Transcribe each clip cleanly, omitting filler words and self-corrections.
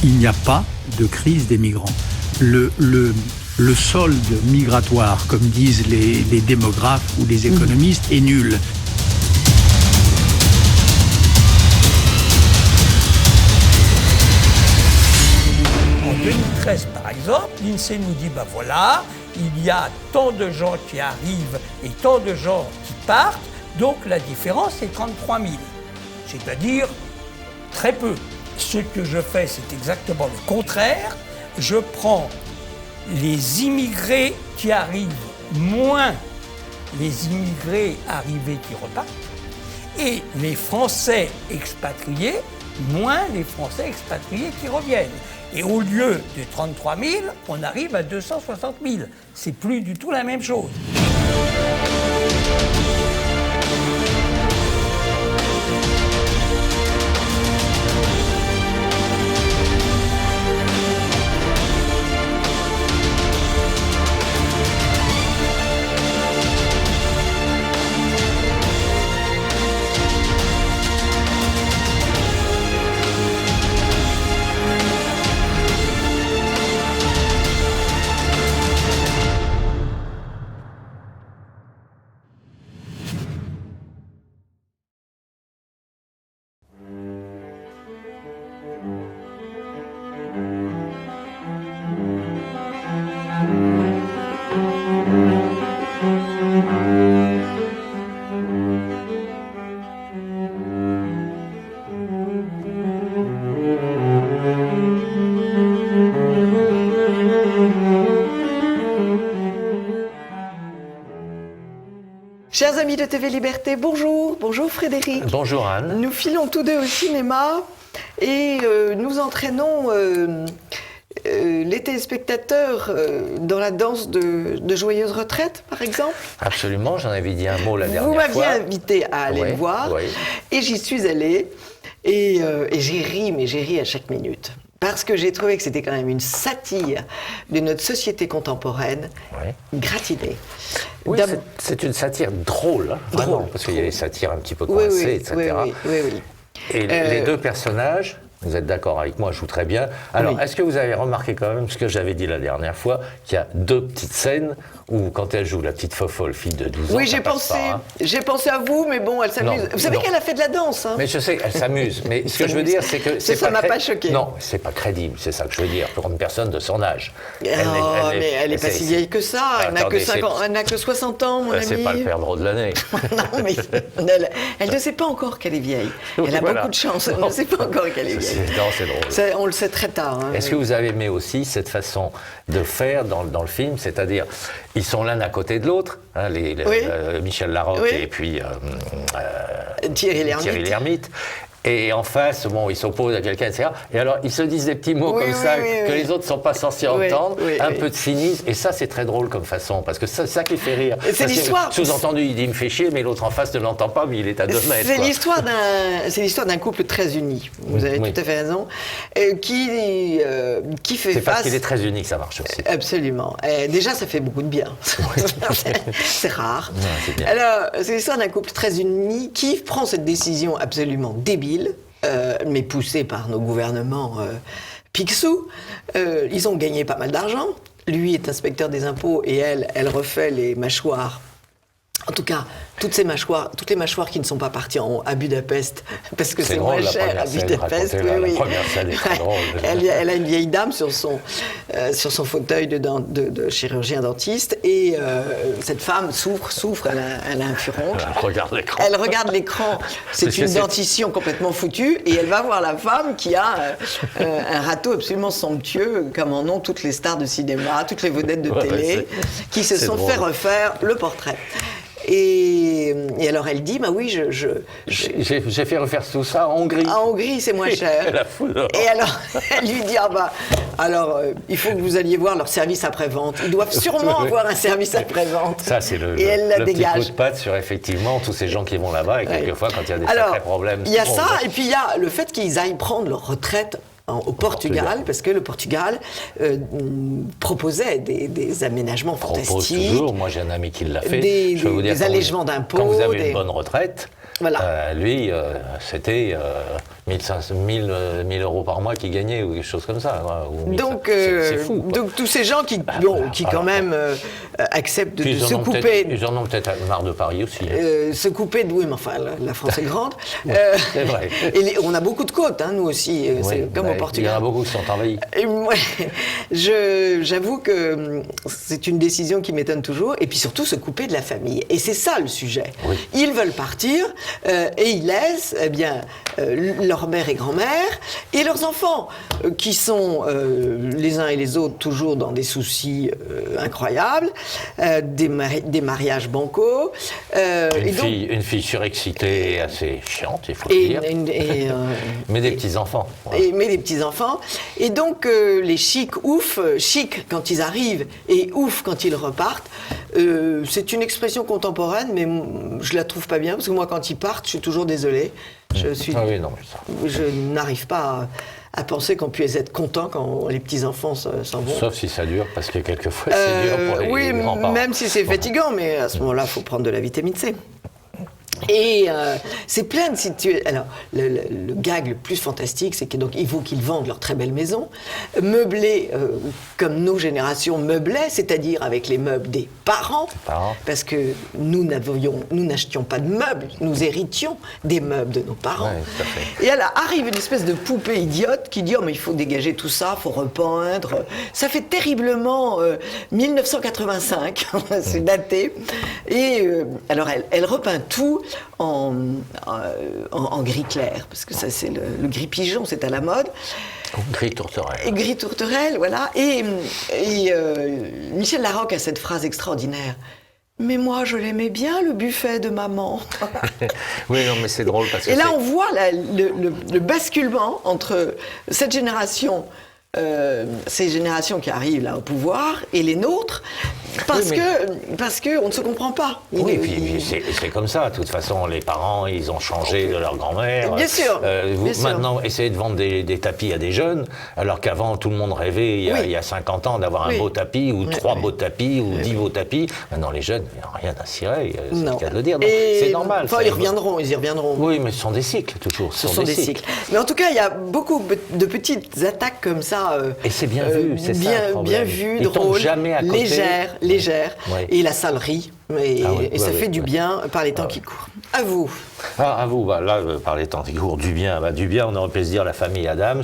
il n'y a pas de crise des migrants. Le solde migratoire, comme disent les démographes ou les économistes, est nul. En 2013, par exemple, l'INSEE nous dit, voilà, il y a tant de gens qui arrivent et tant de gens qui partent, donc la différence est 33 000. C'est-à-dire très peu. Ce que je fais, c'est exactement le contraire. Je prends les immigrés qui arrivent moins les immigrés arrivés qui repartent et les Français expatriés moins les Français expatriés qui reviennent. Et au lieu de 33 000, on arrive à 260 000. C'est plus du tout la même chose. Chers amis de TV Liberté, bonjour. Bonjour Frédéric. Bonjour Anne. Nous filons tous deux au cinéma et nous entraînons les téléspectateurs dans la danse de Joyeuse Retraite, par exemple. Absolument, j'en avais dit un mot la dernière fois. Vous m'aviez invité à aller le voir et j'y suis allée et j'ai ri, mais j'ai ri à chaque minute. Parce que j'ai trouvé que c'était quand même une satire de notre société contemporaine, gratinée. Oui, c'est une satire drôle, hein, vraiment, parce qu'il y a des satires un petit peu coincées, etc. Oui. Et les deux personnages, vous êtes d'accord avec moi, jouent très bien. Alors, est-ce que vous avez remarqué quand même ce que j'avais dit la dernière fois, qu'il y a deux petites scènes où, quand elle joue la petite fofolle, fille de 12 ans, oui, j'ai pensé à vous, mais bon, elle s'amuse. Vous savez qu'elle a fait de la danse, hein. Mais je sais, elle s'amuse. Mais ce que je veux dire, c'est que... Ça m'a pas choqué. Non, c'est pas crédible, c'est ça que je veux dire, pour une personne de son âge. Mais elle n'est pas si vieille que ça. Elle n'a que 50, elle n'a que 60 ans, mon ami. C'est pas le perdreau de l'année. Non, mais elle ne sait pas encore qu'elle est vieille. Elle a beaucoup de chance, elle ne sait pas encore qu'elle est vieille. Non, c'est drôle. On le sait très tard. Hein, Est-ce que vous avez aimé aussi cette façon de faire dans le film, c'est-à-dire ils sont l'un à côté de l'autre, hein, Michel Larocque et puis Thierry Lhermitte. Et en face, bon, ils s'opposent à quelqu'un, etc. Et alors, ils se disent des petits mots comme ça que les autres ne sont pas censés entendre, un peu de cynisme. Et ça, c'est très drôle comme façon, parce que c'est ça qui fait rire. C'est l'histoire. Sous-entendu, il dit, il me fait chier, mais l'autre en face ne l'entend pas, mais il est à 2 mètres. C'est l'histoire d'un couple très uni. Vous avez tout à fait raison. Qui fait face... C'est parce qu'il est très uni que ça marche aussi. Absolument. Déjà, ça fait beaucoup de bien. C'est rare. Ouais, c'est bien. Alors, c'est l'histoire d'un couple très uni qui prend cette décision absolument débile, mais poussée par nos gouvernements Picsou. Ils ont gagné pas mal d'argent. Lui est inspecteur des impôts et elle refait les mâchoires. En tout cas, toutes les mâchoires qui ne sont pas parties à Budapest, parce que c'est moins cher à Budapest. La première scène est très drôle. Elle a une vieille dame sur son fauteuil de chirurgien dentiste, et cette femme souffre, elle a un furon. Elle regarde l'écran. C'est une dentition complètement foutue, et elle va voir la femme qui a un râteau absolument somptueux, comme en ont toutes les stars de cinéma, toutes les vedettes de télé, qui se sont fait refaire le portrait. Et alors elle dit, bah oui, j'ai fait refaire tout ça en Hongrie. En Hongrie, c'est moins cher. Et alors, elle lui dit, il faut que vous alliez voir leur service après-vente. Ils doivent sûrement avoir un service après-vente. Ça, c'est le petit coup de patte sur, effectivement, tous ces gens qui vont là-bas, et quelquefois, quand il y a des sacrés problèmes... Il y a ça, et puis il y a le fait qu'ils aillent prendre leur retraite au Portugal, parce que le Portugal proposait des aménagements fantastiques. Propose toujours, moi j'ai un ami qui l'a fait. Des allègements d'impôts. Quand vous avez une bonne retraite, Voilà. Lui, c'était 1000 euros par mois qu'il gagnait ou quelque chose comme ça. Donc, c'est fou. Quoi. Donc tous ces gens qui quand même acceptent de se couper. Ils en ont peut-être marre de Paris aussi. Se couper de... Oui, mais enfin, la France est grande. C'est vrai. Et on a beaucoup de côtes, hein, nous aussi, c'est comme au Portugal. Il y en a beaucoup qui sont envahis. Et moi, j'avoue que c'est une décision qui m'étonne toujours. Et puis surtout, se couper de la famille. Et c'est ça le sujet. Oui. Ils veulent partir et ils laissent leur mère et grand-mère et leurs enfants, qui sont les uns et les autres toujours dans des soucis incroyables, des mariages bancaux. Une fille surexcitée et assez chiante, il faut le dire. Mais des petits-enfants. Ouais. Mais des petits-enfants. Et donc, les chics quand ils arrivent et ouf quand ils repartent, c'est une expression contemporaine, mais je la trouve pas bien, parce que moi, quand ils partent, je suis toujours désolée. Je n'arrive pas à penser qu'on puisse être content quand les petits-enfants s'en vont. Sauf si ça dure, parce que quelquefois, c'est dur pour les grands-parents. Même si c'est fatigant, mais à ce moment-là, il faut prendre de la vitamine C. Et c'est plein de situations. Alors, le gag le plus fantastique, c'est qu'il faut qu'ils vendent leur très belle maison, meublée comme nos générations meublaient, c'est-à-dire avec les meubles des parents, parce que nous n'achetions pas de meubles, nous héritions des meubles de nos parents. Ouais, tout à fait. Et alors arrive une espèce de poupée idiote qui dit « Oh, mais il faut dégager tout ça, il faut repeindre. » Ça fait terriblement 1985, c'est daté. Et alors, elle repeint tout en gris clair, parce que ça c'est le gris pigeon, c'est à la mode. Gris tourterelle. Et gris tourterelle, voilà. Et Michel Larocque a cette phrase extraordinaire. Mais moi, je l'aimais bien, le buffet de maman. Oui, non, mais c'est drôle parce que. Et là, on voit le basculement entre cette génération. Ces générations qui arrivent là au pouvoir et les nôtres, parce que on ne se comprend pas. Oui, et puis c'est comme ça. De toute façon, les parents, ils ont changé de leur grand-mère. Bien sûr. Maintenant, essayez de vendre des tapis à des jeunes, alors qu'avant, tout le monde rêvait, il y a 50 ans, d'avoir un beau tapis, ou 3 beaux tapis, ou 10 beaux tapis. Maintenant, les jeunes, ils n'ont rien à cirer, c'est le cas de le dire. C'est normal. Enfin, ils y reviendront. Oui, mais ce sont des cycles, toujours. Ce sont des cycles. Mais en tout cas, il y a beaucoup de petites attaques comme ça. Et c'est bien vu, c'est ça le problème. Bien vu, drôle, jamais à côté. Légère. Ouais. Et la salerie. Et ça fait du bien par les temps qui courent. À vous. À vous, là, par les temps qui courent, du bien, on aurait pu se dire La Famille Adams,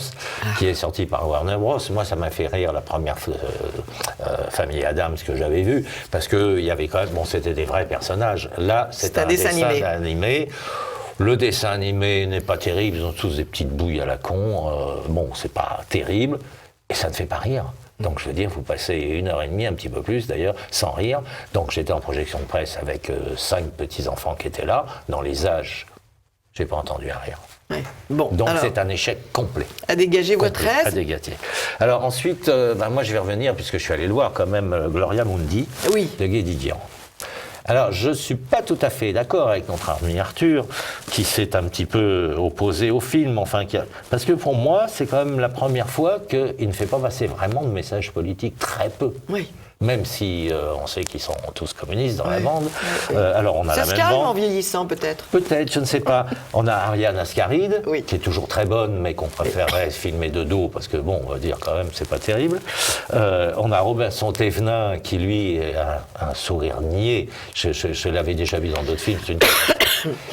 qui est sortie par Warner Bros. Moi, ça m'a fait rire la première Famille Adams que j'avais vue, parce qu'il y avait quand même, c'était des vrais personnages. Là, c'est un dessin animé. Le dessin animé n'est pas terrible, ils ont tous des petites bouilles à la con, c'est pas terrible, et ça ne fait pas rire. Donc je veux dire, vous passez 1h30, un petit peu plus d'ailleurs, sans rire. Donc j'étais en projection de presse avec 5 petits-enfants qui étaient là, dans les âges, j'ai pas entendu un rire. Ouais. Bon, donc c'est un échec complet. À dégager votre rêve. À dégager. Alors ensuite, moi je vais revenir, puisque je suis allé le voir quand même, Gloria Mundi, de Guédiguian. Alors, je ne suis pas tout à fait d'accord avec notre ami Arthur, qui s'est un petit peu opposé au film, parce que pour moi, c'est quand même la première fois qu'il ne fait pas passer vraiment de message politique, très peu. Oui. Même si on sait qu'ils sont tous communistes dans la bande. Alors on a la même bande. Ça se calme en vieillissant peut-être. Peut-être, je ne sais pas. On a Ariane Ascaride, qui est toujours très bonne, mais qu'on préférerait filmer de dos, parce que on va dire quand même, c'est pas terrible. On a Robinson Thévenin, qui lui a un sourire niais. Je l'avais déjà vu dans d'autres films.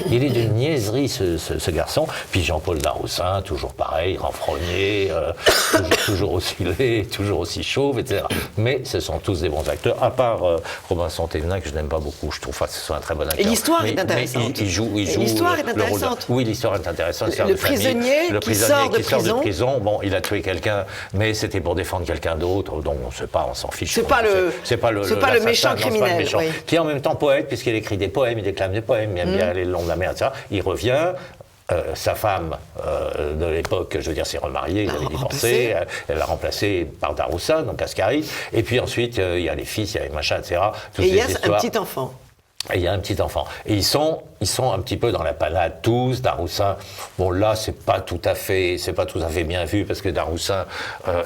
Il est d'une niaiserie, ce garçon. Puis Jean-Paul Daroussin, toujours pareil, renfrogné, toujours aussi laid, toujours aussi chauve, etc. Mais ce sont tous des bons acteurs, à part Robinson Thévenin, que je n'aime pas beaucoup. Je trouve pas que ce soit un très bon acteur. Et l'histoire est intéressante. Il joue l'histoire est intéressante. Oui, l'histoire est intéressante. Le prisonnier qui sort de prison. Il a tué quelqu'un, mais c'était pour défendre quelqu'un d'autre. Donc on ne sait pas, on s'en fiche. C'est pas le méchant criminel. Qui est en même temps poète, puisqu'il écrit des poèmes, il déclame des poèmes, il aime bien aller le long de la mer, etc. Il revient. Sa femme de l'époque, je veux dire, s'est remariée, il avait divorcé, elle l'a remplacée par Daroussin, donc Ascaride, et puis ensuite il y a les fils, il y a les machins, etc. Et il y a un petit enfant. Et il y a un petit enfant. Et ils sont un petit peu dans la panade tous. Daroussin, bon là, c'est pas tout à fait bien vu parce que Daroussin,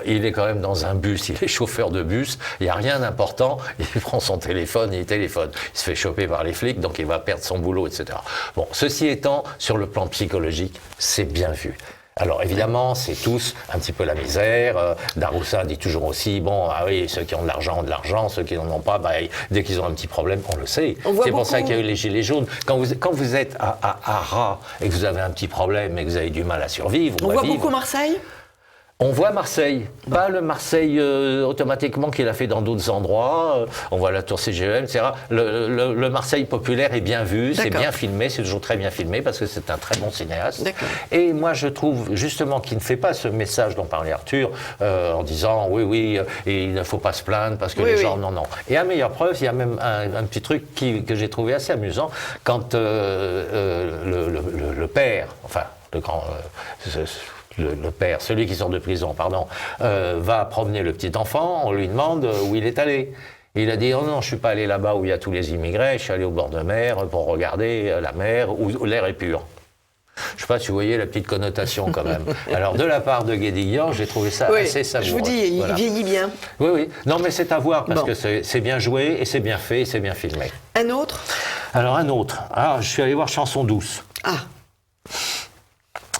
il est quand même dans un bus, il est chauffeur de bus, il n'y a rien d'important, il prend son téléphone, il téléphone. Il se fait choper par les flics, donc il va perdre son boulot, etc. Bon, ceci étant, sur le plan psychologique, c'est bien vu. Alors évidemment, c'est tous un petit peu la misère. Daroussin dit toujours aussi, bon, ah oui, ceux qui ont de l'argent, ceux qui n'en ont pas, bah, dès qu'ils ont un petit problème, on le sait. C'est pour ça qu'il y a eu les gilets jaunes. Quand vous êtes à Arras et que vous avez un petit problème et que vous avez du mal à survivre, on voit beaucoup Marseille. On voit Marseille, pas le Marseille automatiquement qu'il a fait dans d'autres endroits. On voit la tour CGM, etc. Le Marseille populaire est bien vu, c'est bien filmé, c'est toujours très bien filmé parce que c'est un très bon cinéaste. Et moi je trouve justement qu'il ne fait pas ce message dont parlait Arthur en disant oui, et il ne faut pas se plaindre parce que les gens... Non. Et à meilleure preuve, il y a même un petit truc que j'ai trouvé assez amusant quand le père, enfin le grand... Le père, celui qui sort de prison, pardon, va promener le petit enfant, on lui demande où il est allé. Il a dit, oh non, je suis pas allé là-bas où il y a tous les immigrés, je suis allé au bord de mer pour regarder la mer où l'air est pur. Je sais pas si vous voyez la petite connotation quand même. Alors de la part de Guédiguian, j'ai trouvé ça assez savoureux. Je vous dis, il vieillit bien. Oui. Non mais c'est à voir parce que c'est bien joué et c'est bien fait et c'est bien filmé. Un autre ? Alors un autre. Ah, je suis allé voir Chanson douce. Ah.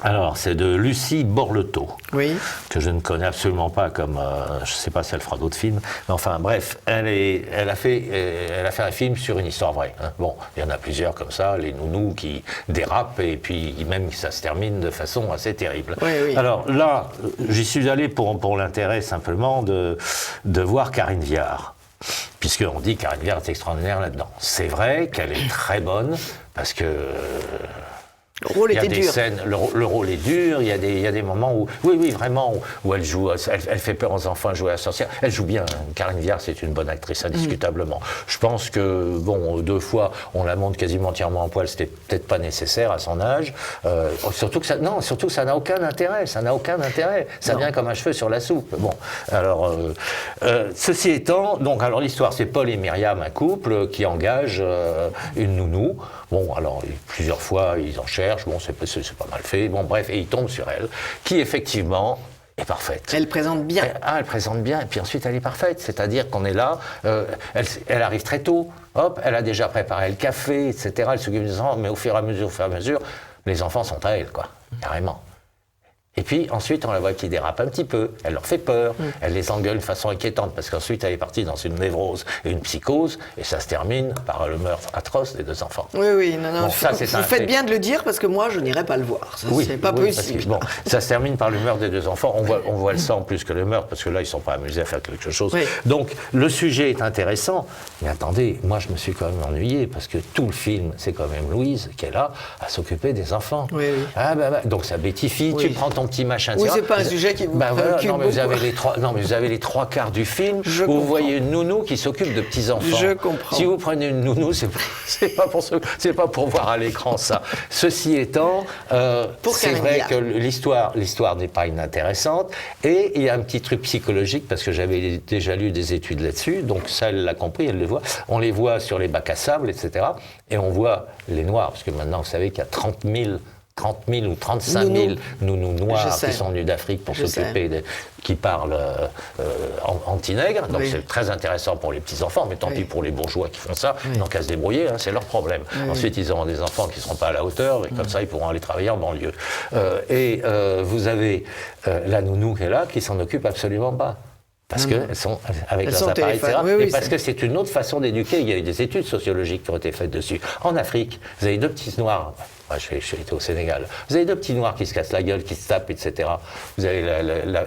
Alors, c'est de Lucie Borletot, que je ne connais absolument pas comme... je ne sais pas si elle fera d'autres films, mais enfin, bref, elle a fait un film sur une histoire vraie. Hein. Bon, il y en a plusieurs comme ça, les nounous qui dérapent, et puis même ça se termine de façon assez terrible. Alors là, j'y suis allé pour l'intérêt simplement de voir Karine Viard. Puisqu'on dit que Karine Viard est extraordinaire là-dedans. C'est vrai qu'elle est très bonne, parce que... Le rôle était dur. Scènes, le rôle est dur, il y a des moments où, vraiment, où elle joue, elle fait peur aux enfants, elle joue à la sorcière. Elle joue bien, Karine Viard, c'est une bonne actrice, indiscutablement. Je pense que, bon, 2 fois, on la montre quasiment entièrement en poil, c'était peut-être pas nécessaire à son âge. Surtout que ça n'a aucun intérêt, ça vient comme un cheveu sur la soupe. Bon, alors, ceci étant, donc, alors l'histoire, c'est Paul et Myriam, un couple qui engage une nounou. Bon, alors, plusieurs fois, ils en cherchent, bon, c'est pas mal fait, bon, bref, et ils tombent sur elle, qui, effectivement, est parfaite. Elle présente bien. Elle présente bien, et puis ensuite, elle est parfaite, c'est-à-dire qu'on est là, elle arrive très tôt, hop, elle a déjà préparé le café, etc., elle s'occupe des enfants, mais au fur et à mesure, les enfants sont à elle, quoi, carrément. Et puis ensuite, on la voit qui dérape un petit peu, elle leur fait peur, elle les engueule de façon inquiétante, parce qu'ensuite elle est partie dans une névrose et une psychose, et ça se termine par le meurtre atroce des 2 enfants. Oui, non, bon, ça, vous faites bien de le dire, parce que moi, je n'irai pas le voir. C'est pas possible. Bon, ça se termine par le meurtre des 2 enfants, on voit le sang plus que le meurtre, parce que là, ils ne sont pas amusés à faire quelque chose. Donc, le sujet est intéressant, mais attendez, moi, je me suis quand même ennuyé, parce que tout le film, c'est quand même Louise qui est là à s'occuper des enfants. Donc, ça bêtifie, tu prends ton petit machin. C'est pas un sujet qui vous préoccupe beaucoup. Mais vous avez les 3/4 du film où vous voyez une nounou qui s'occupe de petits enfants. Je comprends. Si vous prenez une nounou, c'est pas pour voir à l'écran ça. Ceci étant, c'est vrai que l'histoire n'est pas inintéressante, et il y a un petit truc psychologique parce que j'avais déjà lu des études là-dessus, donc ça elle l'a compris, elle le voit. On les voit sur les bacs à sable, etc. Et on voit les noirs, parce que maintenant vous savez qu'il y a 30 000 ou 35 000 nounous noirs qui sont venus d'Afrique pour s'occuper, qui parlent anti-nègre. Donc c'est très intéressant pour les petits-enfants, mais tant pis pour les bourgeois qui font ça, ils n'ont qu'à se débrouiller, hein, c'est leur problème. Ensuite, ils auront des enfants qui ne seront pas à la hauteur, et comme ça, ils pourront aller travailler en banlieue. Vous avez la nounou qui est là, qui s'en occupe absolument pas. Parce qu'elles sont avec leurs appareils, etc. Et parce que c'est une autre façon d'éduquer. Il y a eu des études sociologiques qui ont été faites dessus. En Afrique, vous avez 2 petits noirs. J'ai été au Sénégal. Vous avez 2 petits noirs qui se cassent la gueule, qui se tapent, etc. Vous avez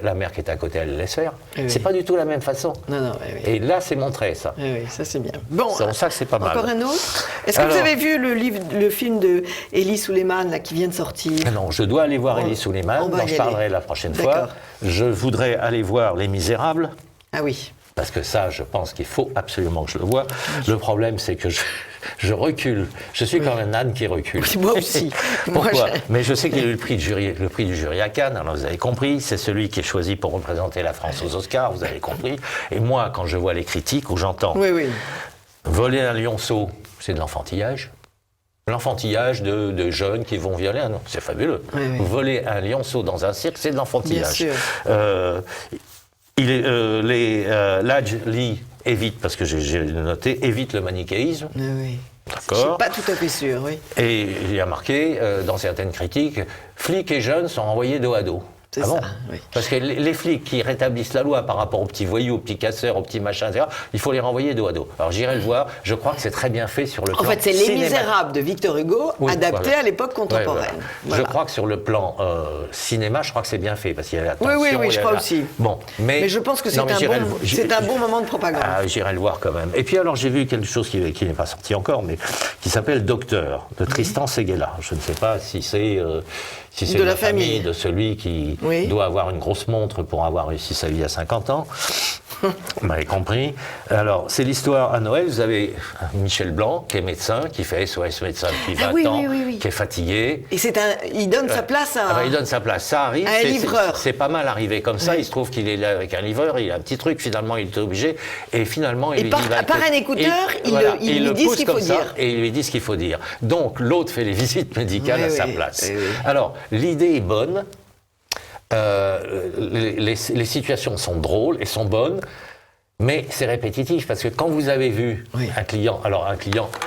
la mère qui est à côté, elle les laisse faire. C'est pas du tout la même façon. Non. Et là, c'est montré, ça. Oui, ça c'est bien. Bon, c'est pour ça que c'est pas mal. Encore un autre. Est-ce que vous avez vu le film de Elie Souleymane là, qui vient de sortir? Non, je dois aller voir Elie Souleymane, dont je parlerai la prochaine fois. Je voudrais aller voir Les Misérables. Ah oui. Parce que ça, je pense qu'il faut absolument que je le voie. Le problème, c'est que je recule. Je suis comme un âne qui recule. Moi aussi. Pourquoi? Mais je sais qu'il a eu le prix du jury à Cannes. Alors vous avez compris, c'est celui qui est choisi pour représenter la France aux Oscars. Vous avez compris. Et moi, quand je vois les critiques où j'entends voler un lionceau, c'est de l'enfantillage. L'enfantillage de jeunes qui vont violer un... C'est fabuleux. Oui. Voler un lionceau dans un cirque, c'est de l'enfantillage. Ladj Ly évite, parce que j'ai noté, évite le manichéisme. Oui. D'accord. Je ne suis pas tout à fait sûr, oui. Et il y a marqué, dans certaines critiques, flics et jeunes sont envoyés dos à dos. C'est bon ça, oui. Parce que les flics qui rétablissent la loi par rapport aux petits voyous, aux petits casseurs, aux petits machins, etc., il faut les renvoyer dos à dos. Alors j'irai le voir, je crois que c'est très bien fait sur le plan cinéma. En fait, c'est Les Misérables de Victor Hugo, adapté à l'époque contemporaine. Ouais, voilà. Je crois que sur le plan cinéma, je crois que c'est bien fait, parce qu'il y a la tension. Oui, je crois aussi. Bon, mais je pense que c'est un bon moment de propagande. Ah, j'irai le voir quand même. Et puis alors, j'ai vu quelque chose qui n'est pas sorti encore, mais qui s'appelle Docteur, de Tristan Seguela. Je ne sais pas si c'est... Si c'est de la famille de celui qui doit avoir une grosse montre pour avoir réussi sa vie à 50 ans, vous m'avez compris. Alors, c'est l'histoire à Noël, vous avez Michel Blanc, qui est médecin, qui fait SOS médecin depuis 20 ans, qui est fatigué. Et il donne sa place à... il donne sa place, ça arrive. À un livreur. C'est pas mal arrivé comme ça, il se trouve qu'il est là avec un livreur, il a un petit truc, finalement il est obligé, et finalement il lui dit... Par un écouteur, il lui dit ce qu'il faut dire. Et il lui dit ce qu'il faut dire. Donc, l'autre fait les visites médicales à sa place. Alors, l'idée est bonne, les situations sont drôles et sont bonnes, mais c'est répétitif, parce que quand vous avez vu un client,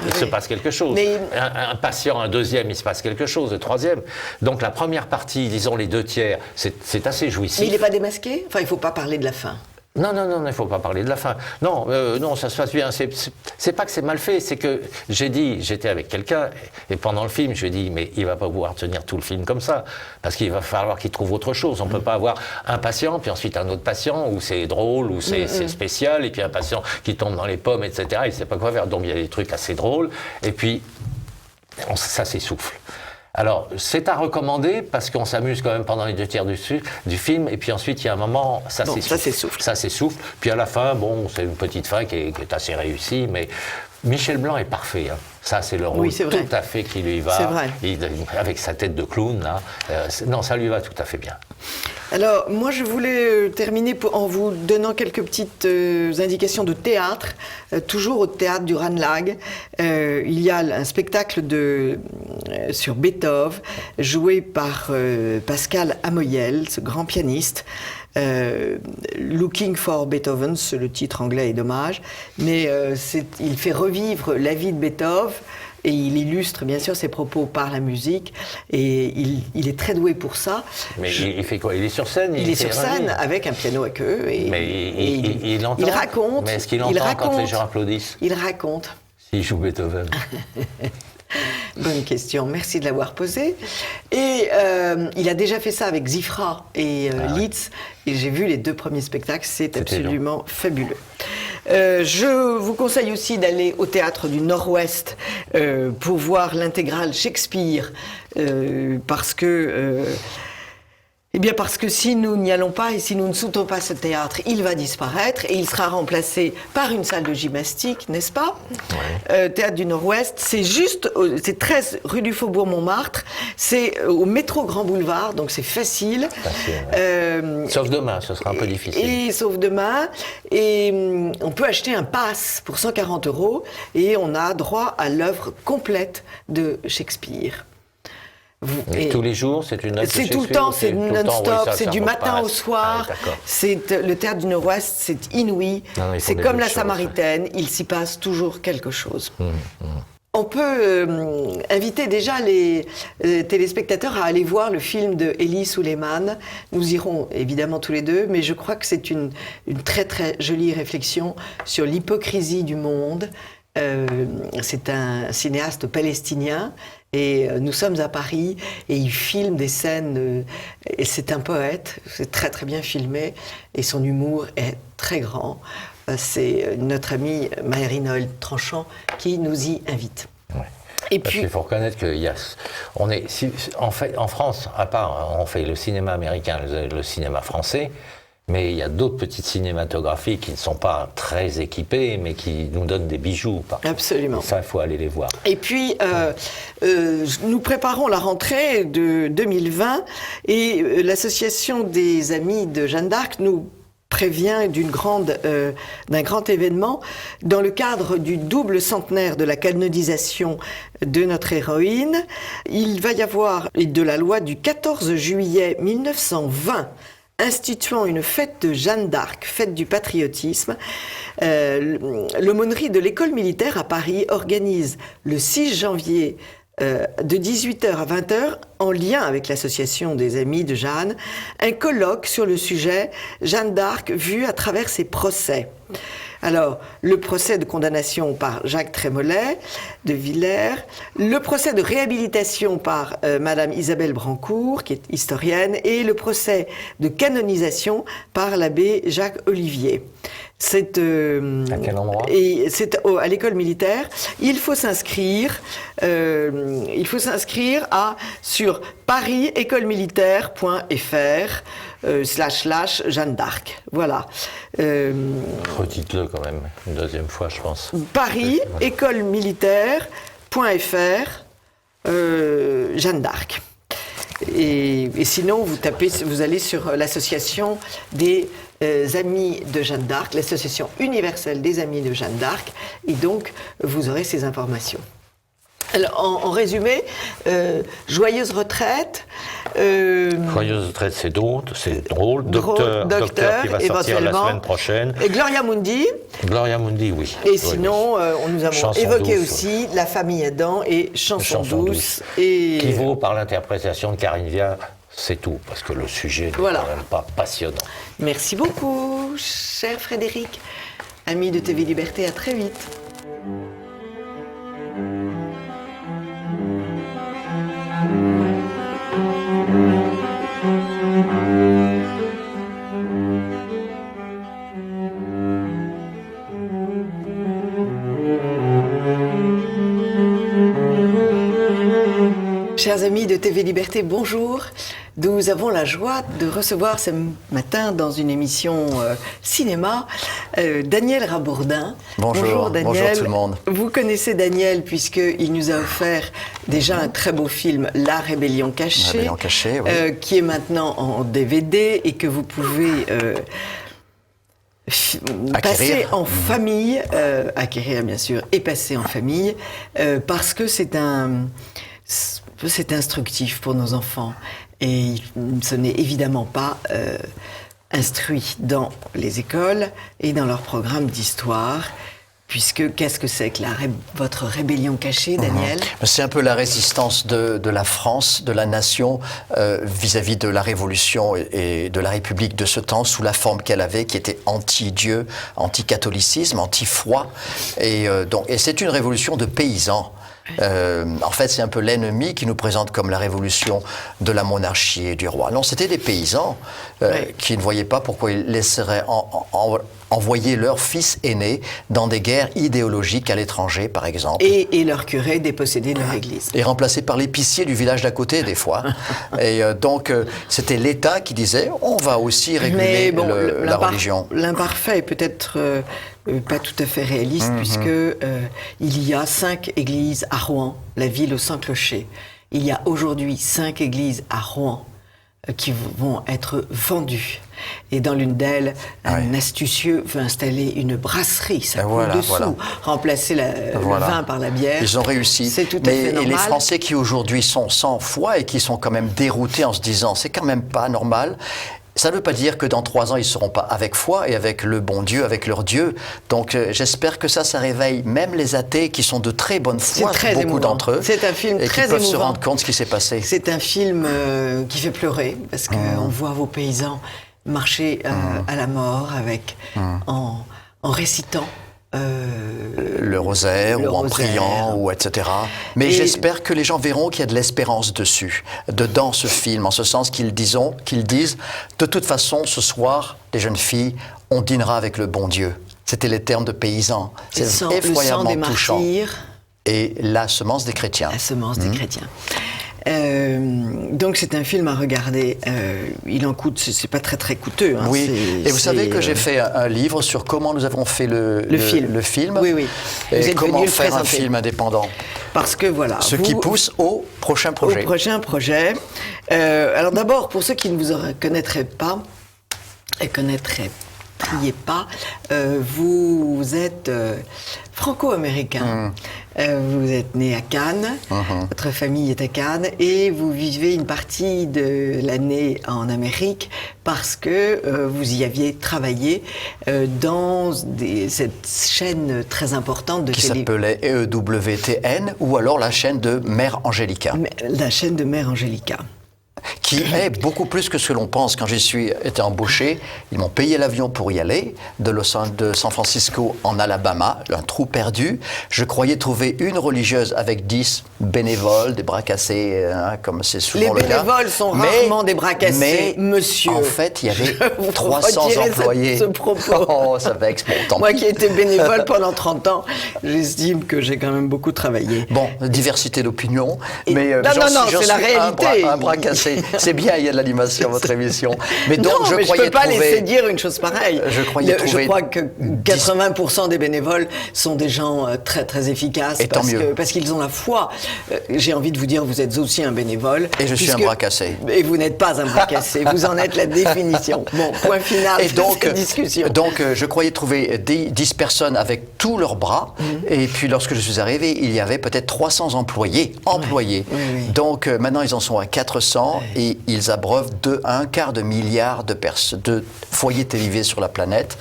il se passe quelque chose. Un patient, un deuxième, il se passe quelque chose, le troisième. Donc la première partie, disons les 2/3, c'est assez jouissif. Mais il n'est pas démasqué ? Enfin, il ne faut pas parler de la fin. Non, il ne faut pas parler de la fin. Non, ça se passe bien. C'est pas que c'est mal fait, c'est que j'étais avec quelqu'un, et pendant le film, je lui ai dit, mais il va pas pouvoir tenir tout le film comme ça, parce qu'il va falloir qu'il trouve autre chose. On peut pas avoir un patient, puis ensuite un autre patient, où c'est drôle, où c'est spécial, et puis un patient qui tombe dans les pommes, etc. Il sait pas quoi faire. Donc il y a des trucs assez drôles, et puis ça s'essouffle. Alors, c'est à recommander parce qu'on s'amuse quand même pendant les 2/3 du film, et puis ensuite, il y a un moment, ça s'essouffle. Puis à la fin, c'est une petite fin qui est assez réussie, mais Michel Blanc est parfait. Hein. Ça, c'est le rôle tout à fait qui lui va. C'est vrai. Avec sa tête de clown, là. Non, ça lui va tout à fait bien. Alors, moi, je voulais terminer en vous donnant quelques petites indications de théâtre, toujours au théâtre du Ranelagh. Il y a un spectacle sur Beethoven, joué par Pascal Amoyel, ce grand pianiste. Looking for Beethoven, le titre anglais est dommage, mais il fait revivre la vie de Beethoven. Et il illustre bien sûr ses propos par la musique, et il est très doué pour ça. Mais il fait quoi ? Il est sur scène ? Il est sur scène avec un piano à queue. Mais il entend ? Il raconte. Mais est-ce qu'il entend quand les gens applaudissent ? Il raconte. S'il joue Beethoven. Bonne question, merci de l'avoir posée. Et il a déjà fait ça avec Zifra et Litz, et j'ai vu les 2 premiers spectacles, c'est absolument fabuleux. Je vous conseille aussi d'aller au Théâtre du Nord-Ouest pour voir l'intégrale Shakespeare, parce que si nous n'y allons pas et si nous ne soutenons pas ce théâtre, il va disparaître et il sera remplacé par une salle de gymnastique, n'est-ce pas ? Théâtre du Nord-Ouest, c'est 13 rue du Faubourg Montmartre, c'est au métro Grand Boulevard, donc c'est facile. Sauf demain, ce sera un peu difficile. Sauf demain, et on peut acheter un pass pour 140 € et on a droit à l'œuvre complète de Shakespeare. Et tous les jours, c'est une œuvre de Shakespeare ? C'est tout le temps, c'est non-stop, c'est du matin au soir. Le Théâtre du Nord-Ouest, c'est inouï. C'est comme la Samaritaine, il s'y passe toujours quelque chose. On peut inviter déjà les téléspectateurs à aller voir le film de Elie Souleiman. Nous irons évidemment tous les deux, mais je crois que c'est une très très jolie réflexion sur l'hypocrisie du monde. C'est un cinéaste palestinien. Et nous sommes à Paris et il filme des scènes, et c'est un poète, c'est très très bien filmé et son humour est très grand. C'est notre ami Marie-Noël Tranchant qui nous y invite. Ouais. Et parce puis, il faut reconnaître en France, à part, on fait le cinéma américain, le cinéma français, mais il y a d'autres petites cinématographies qui ne sont pas très équipées, mais qui nous donnent des bijoux. Absolument. Et ça, il faut aller les voir. Et puis, nous préparons la rentrée de 2020 et l'association des Amis de Jeanne d'Arc nous prévient d'un grand événement dans le cadre du double centenaire de la canonisation de notre héroïne. Il va y avoir de la loi du 14 juillet 1920 instituant une fête de Jeanne d'Arc, fête du patriotisme. L'aumônerie de l'école militaire à Paris organise le 6 janvier de 18h à 20h, en lien avec l'association des Amis de Jeanne, un colloque sur le sujet Jeanne d'Arc vue à travers ses procès. Alors, le procès de condamnation par Jacques Trémollet de Villers, le procès de réhabilitation par Madame Isabelle Brancourt, qui est historienne, et le procès de canonisation par l'abbé Jacques Olivier. C'est à quel endroit? C'est à l'école militaire. Il faut s'inscrire sur paris-écolemilitaire.fr / Jeanne d'Arc. Voilà. Redites-le quand même, une deuxième fois, je pense. paris-écolemilitaire.fr Jeanne d'Arc. Et sinon, vous allez sur l'association des Amis de Jeanne d'Arc, l'association universelle des Amis de Jeanne d'Arc, et donc vous aurez ces informations. Alors, en résumé, joyeuse retraite. Joyeuse retraite, c'est drôle. Docteur qui va sortir la semaine prochaine. Et Gloria Mundi. Gloria Mundi, oui. Et sinon, nous avons Chanson évoqué douce, aussi La famille Adam et Chanson douce. Qui vaut par l'interprétation de Karine Viard, c'est tout, parce que le sujet n'est quand même pas passionnant. Merci beaucoup, cher Frédéric. Ami de TV Liberté, à très vite. Chers amis de TV Liberté, bonjour. Nous avons la joie de recevoir ce matin dans une émission cinéma Daniel Rabourdin. Bonjour Daniel. Bonjour tout le monde. Vous connaissez Daniel puisqu'il nous a offert déjà un très beau film, La Rébellion cachée, oui. Qui est maintenant en DVD et que vous pouvez passer en famille, acquérir bien sûr, et passer en famille, parce que c'est instructif pour nos enfants et ce n'est évidemment pas instruit dans les écoles et dans leur programme d'histoire. Puisque, qu'est-ce que c'est que votre rébellion cachée, Daniel ? C'est un peu la résistance de la France, de la nation, vis-à-vis de la Révolution et de la République de ce temps, sous la forme qu'elle avait, qui était anti-Dieu, anti-catholicisme, anti-foi. Et c'est une révolution de paysans. En fait, c'est un peu l'ennemi qui nous présente comme la révolution de la monarchie et du roi. Non, c'était des paysans qui ne voyaient pas pourquoi ils laisseraient envoyer leur fils aîné dans des guerres idéologiques à l'étranger, par exemple. Et leur curé dépossédé de leur église. Et remplacé par l'épicier du village d'à côté, des fois. Et donc, c'était l'État qui disait, on va aussi réguler la religion. L'imparfait est peut-être pas tout à fait réaliste, puisque il y a 5 églises à Rouen, la ville aux 100 clochers. Il y a aujourd'hui 5 églises à Rouen qui vont être vendues. Et dans l'une d'elles, un astucieux veut installer une brasserie, ça coûte dessous, remplacer le vin par la bière. Ils ont réussi. C'est tout à fait normal. Et les Français qui aujourd'hui sont sans foi et qui sont quand même déroutés en se disant c'est quand même pas normal. Ça ne veut pas dire que dans 3 ans, ils ne seront pas avec foi et avec le bon Dieu, avec leur Dieu. Donc j'espère que ça réveille même les athées qui sont de très bonne foi, beaucoup d'entre eux. C'est un film très émouvant. Et qui peuvent se rendre compte de ce qui s'est passé. C'est un film qui fait pleurer, parce qu'on voit vos paysans marcher à la mort en récitant le rosaire, ou en priant, ou etc. Mais j'espère que les gens verront qu'il y a de l'espérance dedans ce film, en ce sens qu'ils disent, de toute façon, ce soir, les jeunes filles, on dînera avec le bon Dieu. C'était les termes de paysans. C'est effroyablement touchant. Et la semence des chrétiens. La semence des chrétiens. Donc c'est un film à regarder. Il en coûte, c'est pas très coûteux. Hein. Oui. Et vous savez que j'ai fait un livre sur comment nous avons fait le film. Oui. Et comment faire un film indépendant. Parce que voilà. Ce qui pousse au prochain projet. Alors d'abord, pour ceux qui ne vous connaîtraient pas, l'expatriez pas. Vous êtes franco-américain. Vous êtes né à Cannes, votre famille est à Cannes, et vous vivez une partie de l'année en Amérique parce que vous y aviez travaillé dans cette chaîne très importante de qui télé... s'appelait EWTN, ou alors la chaîne de Mère Angélica. La chaîne de Mère Angélica. Qui est beaucoup plus que ce que l'on pense. Quand j'y suis été embauché, ils m'ont payé l'avion pour y aller, de San Francisco en Alabama, un trou perdu. Je croyais trouver une religieuse avec 10 bénévoles, des bras cassés, comme c'est souvent le cas. Les bénévoles sont rarement des bras cassés, monsieur. En fait, il y avait 300 employés. Ce propos. Oh, ça vexe. Bon, tant Moi pis. qui ai été bénévole pendant 30 ans, j'estime que j'ai quand même beaucoup travaillé. Bon, diversité d'opinion, mais non, c'est la réalité. Un bras cassé. C'est bien, il y a de l'animation à votre émission. Mais donc, non, je mais croyais je ne peux pas trouver... laisser dire une chose pareille. Je crois que 80% des bénévoles sont des gens très, très efficaces. Et tant mieux. Parce qu'ils ont la foi. J'ai envie de vous dire, vous êtes aussi un bénévole. Et je suis un bras cassé. Et vous n'êtes pas un bras cassé. Vous en êtes la définition. Bon, point final de cette discussion. Donc, je croyais trouver 10 personnes avec tous leurs bras. Et puis, lorsque je suis arrivé, il y avait peut-être 300 employés. Oui. Donc, maintenant, ils en sont à 400 et ils abreuvent un quart de milliard de foyers télévisés sur la planète.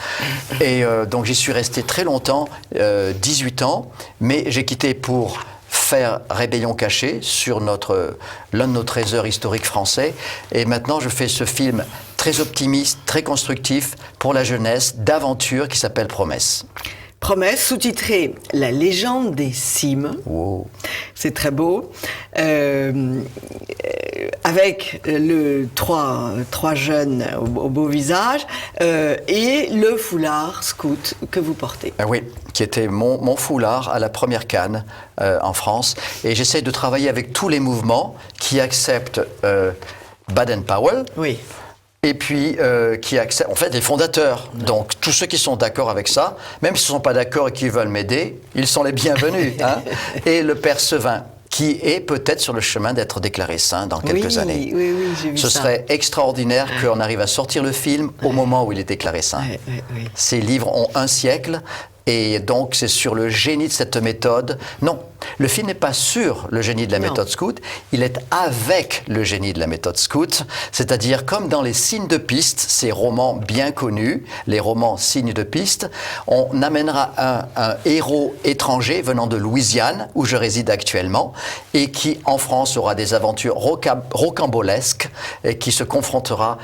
Et donc, j'y suis resté très longtemps, 18 ans, mais j'ai quitté pour faire Rébellion cachée sur l'un de nos trésors historiques français. Et maintenant, je fais ce film très optimiste, très constructif pour la jeunesse, d'aventure, qui s'appelle Promesse. Promesse, sous-titré La légende des cimes. Wow. C'est très beau. Avec trois jeunes au beau visage et le foulard scout que vous portez. Oui, qui était mon foulard à la première Cannes en France. Et j'essaie de travailler avec tous les mouvements qui acceptent Baden-Powell. Oui. Et puis, qui acceptent, en fait, les fondateurs. Donc, tous ceux qui sont d'accord avec ça, même s'ils ne sont pas d'accord et qui veulent m'aider, ils sont les bienvenus. Et le père Sevin, qui est peut-être sur le chemin d'être déclaré saint dans quelques années. Oui, j'ai vu ça. Ce serait extraordinaire qu'on arrive à sortir le film au moment où il est déclaré saint. Oui. Ces livres ont 1 siècle. Et donc, c'est sur le génie de cette méthode. Non, le film n'est pas sur le génie de la méthode scout, il est avec le génie de la méthode scout, c'est-à-dire comme dans les signes de piste, ces romans bien connus, les romans signes de piste, on amènera un héros étranger venant de Louisiane, où je réside actuellement, et qui, en France, aura des aventures rocambolesques, et qui se confrontera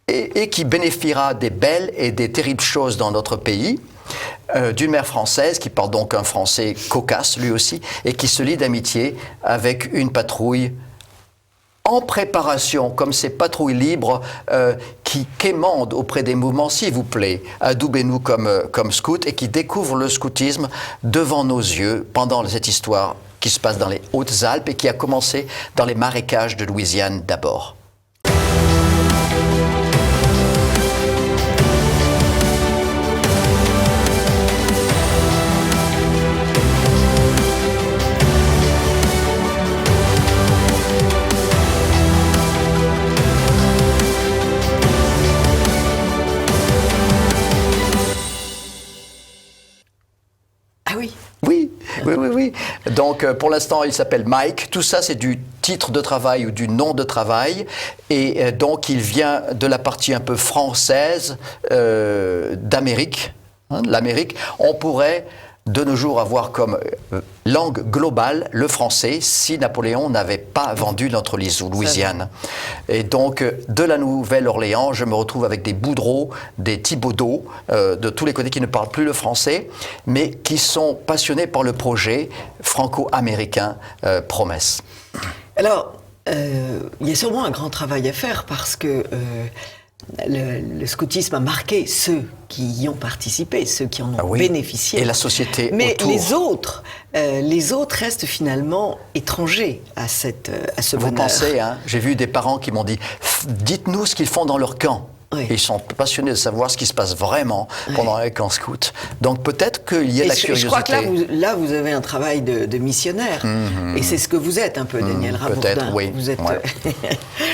et qui bénéficiera des belles et des terribles choses dans notre pays, d'une mère française qui parle donc un français cocasse lui aussi et qui se lie d'amitié avec une patrouille en préparation, comme ces patrouilles libres qui quémandent auprès des mouvements, s'il vous plaît, adoubez-nous comme scouts, et qui découvrent le scoutisme devant nos yeux pendant cette histoire qui se passe dans les Hautes-Alpes et qui a commencé dans les marécages de Louisiane d'abord. Oui. Donc, pour l'instant, il s'appelle Mike. Tout ça, c'est du titre de travail ou du nom de travail. Et donc, il vient de la partie un peu française d'Amérique. L'Amérique. On pourrait, de nos jours, avoir comme langue globale le français si Napoléon n'avait pas vendu notre Louisiane. Et donc, de la Nouvelle-Orléans, je me retrouve avec des Boudreaux, des Thibaudeau, de tous les côtés qui ne parlent plus le français, mais qui sont passionnés par le projet franco-américain Promesse. Alors, il y a sûrement un grand travail à faire parce que le scoutisme a marqué ceux qui y ont participé, ceux qui en ont bénéficié. Et la société mais autour. les autres restent finalement étrangers à ce bonheur. Vous pensez, j'ai vu des parents qui m'ont dit « Dites-nous ce qu'ils font dans leur camp ». Oui. Ils sont passionnés de savoir ce qui se passe vraiment pendant les camps scouts. Donc peut-être qu'il y a de la curiosité. Je crois que là, vous avez un travail de missionnaire. Et c'est ce que vous êtes un peu, Daniel Rabourdin. Peut-être, oui. Vous êtes,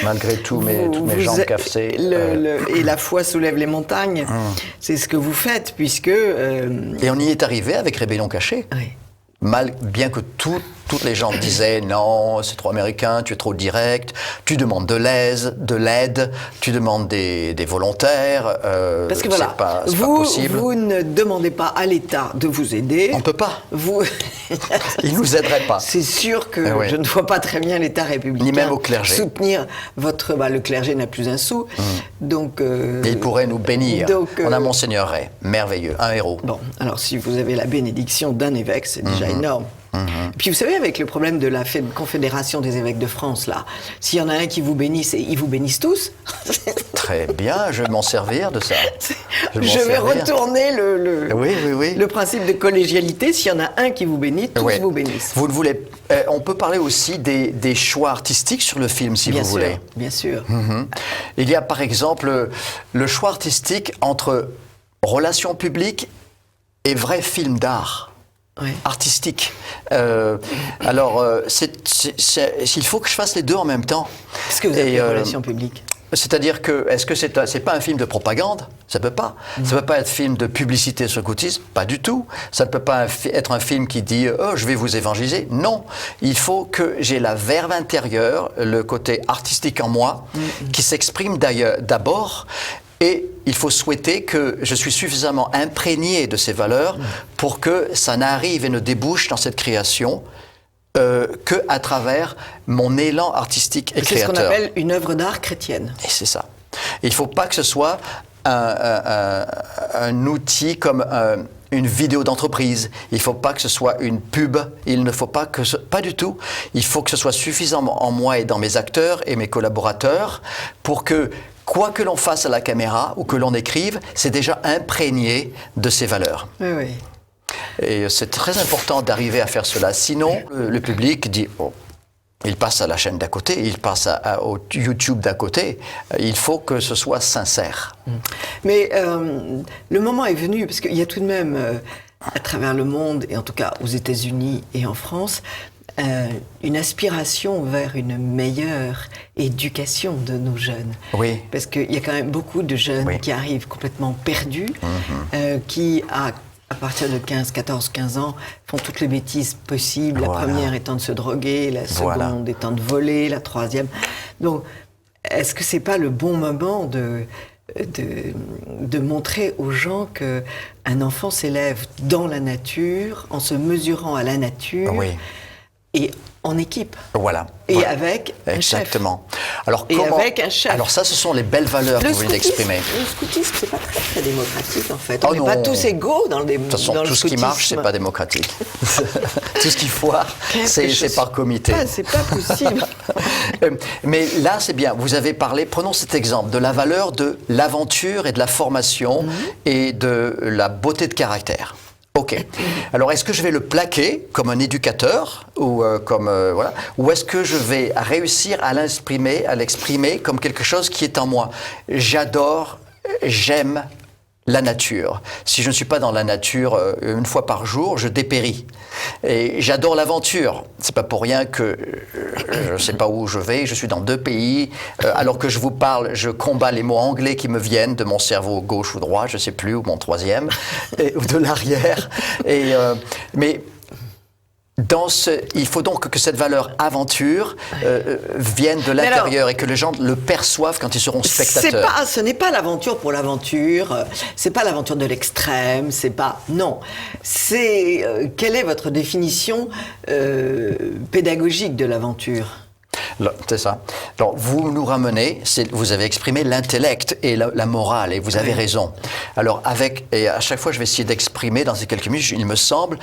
malgré toutes mes jambes cassées. Et la foi soulève les montagnes. C'est ce que vous faites, puisque... Et on y est arrivé avec Rébellion cachée. Oui. Bien que toutes les gens disaient non, c'est trop américain, tu es trop direct, tu demandes de l'aide, tu demandes des volontaires. Parce que voilà, c'est pas possible. Vous ne demandez pas à l'État de vous aider. On ne peut pas. Il ne nous aiderait pas. C'est sûr que je ne vois pas très bien l'État républicain. Ni même au clergé. Soutenir le clergé n'a plus un sou. Donc. Et il pourrait nous bénir. On a Monseigneur Ray, merveilleux, un héros. Bon, alors si vous avez la bénédiction d'un évêque, c'est déjà énorme. Puis vous savez, avec le problème de la Confédération des évêques de France, là, s'il y en a un qui vous bénisse, ils vous bénissent tous. Très bien, je vais m'en servir de ça. Je vais retourner le principe de collégialité. S'il y en a un qui vous bénit, tous vous bénissent. Vous ne voulez... on peut parler aussi des choix artistiques sur le film, si vous voulez. Bien sûr. Il y a par exemple le choix artistique entre relations publiques et vrai film d'art. Artistique. Alors, il faut que je fasse les deux en même temps. Est-ce que vous avez des relations publiques ? C'est-à-dire que, est-ce que c'est pas un film de propagande ? Ça peut pas. Ça peut pas être un film de publicité sur le scoutisme ? Pas du tout. Ça ne peut pas être un film qui dit « Oh, je vais vous évangéliser ». Non. Il faut que j'ai la verve intérieure, le côté artistique en moi, qui s'exprime d'abord. Et il faut souhaiter que je suis suffisamment imprégné de ces valeurs pour que ça n'arrive et ne débouche dans cette création qu'à travers mon élan artistique et créateur. C'est ce qu'on appelle une œuvre d'art chrétienne. Et c'est ça. Il ne faut pas que ce soit un outil comme une vidéo d'entreprise. Il ne faut pas que ce soit une pub. Il ne faut pas que pas du tout. Il faut que ce soit suffisamment en moi et dans mes acteurs et mes collaborateurs pour que quoi que l'on fasse à la caméra ou que l'on écrive, c'est déjà imprégné de ces valeurs. Oui. Et c'est très important d'arriver à faire cela. Sinon, le public dit il passe à la chaîne d'à côté, il passe au YouTube d'à côté. Il faut que ce soit sincère. Mais le moment est venu, parce qu'il y a tout de même, à travers le monde, et en tout cas aux États-Unis et en France, une aspiration vers une meilleure éducation de nos jeunes. Oui. Parce qu'il y a quand même beaucoup de jeunes qui arrivent complètement perdus, qui, à partir de 14, 15 ans, font toutes les bêtises possibles. La première étant de se droguer, la seconde étant de voler, la troisième. Donc, est-ce que c'est pas le bon moment de montrer aux gens qu'un enfant s'élève dans la nature, en se mesurant à la nature, et en équipe. Voilà. Et avec un chef. Exactement. Alors, avec un chef. Alors ça, ce sont les belles valeurs que vous venez d'exprimer. Le scoutisme, c'est pas très démocratique, en fait. On n'est pas tous égaux dans le scoutisme. De toute façon, tout ce qui marche, c'est pas démocratique. Tout ce qui foire, c'est par comité. C'est pas possible. Mais là, c'est bien. Vous avez parlé, prenons cet exemple, de la valeur de l'aventure et de la formation et de la beauté de caractère. Ok. Alors, est-ce que je vais le plaquer comme un éducateur ou ou est-ce que je vais réussir à l'exprimer comme quelque chose qui est en moi ? J'adore, j'aime la nature. Si je ne suis pas dans la nature une fois par jour, je dépéris. Et j'adore l'aventure. C'est pas pour rien que je ne sais pas où je vais. Je suis dans 2 pays. Alors que je vous parle, je combats les mots anglais qui me viennent de mon cerveau gauche ou droit, je ne sais plus, ou mon troisième, ou de l'arrière. Mais il faut donc que cette valeur aventure vienne de l'intérieur et que les gens le perçoivent quand ils seront spectateurs. Ce n'est pas l'aventure pour l'aventure, c'est pas l'aventure de l'extrême, c'est pas... Non, c'est... quelle est votre définition pédagogique de l'aventure ? C'est ça. Alors, vous nous ramenez, vous avez exprimé l'intellect et la morale, et vous avez raison. Alors, et à chaque fois, je vais essayer d'exprimer dans ces quelques minutes, il me semble,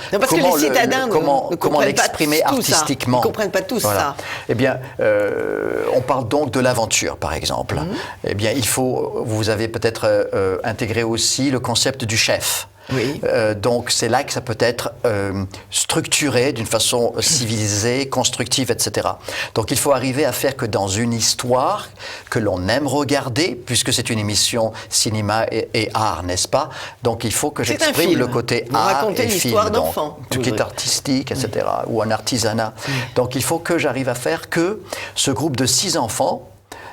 comment l'exprimer artistiquement. Ils ne comprennent pas tous ça. Eh bien, on parle donc de l'aventure, par exemple. Eh bien, vous avez peut-être intégré aussi le concept du chef. Oui. Donc c'est là que ça peut être structuré d'une façon civilisée, constructive, etc. Donc il faut arriver à faire que dans une histoire que l'on aime regarder, puisque c'est une émission cinéma et art, n'est-ce pas? Donc il faut que j'exprime le côté vous art racontez et film, l'histoire d'enfants. tout qui est artistique, etc., ou un artisanat. Donc il faut que j'arrive à faire que ce groupe de 6 enfants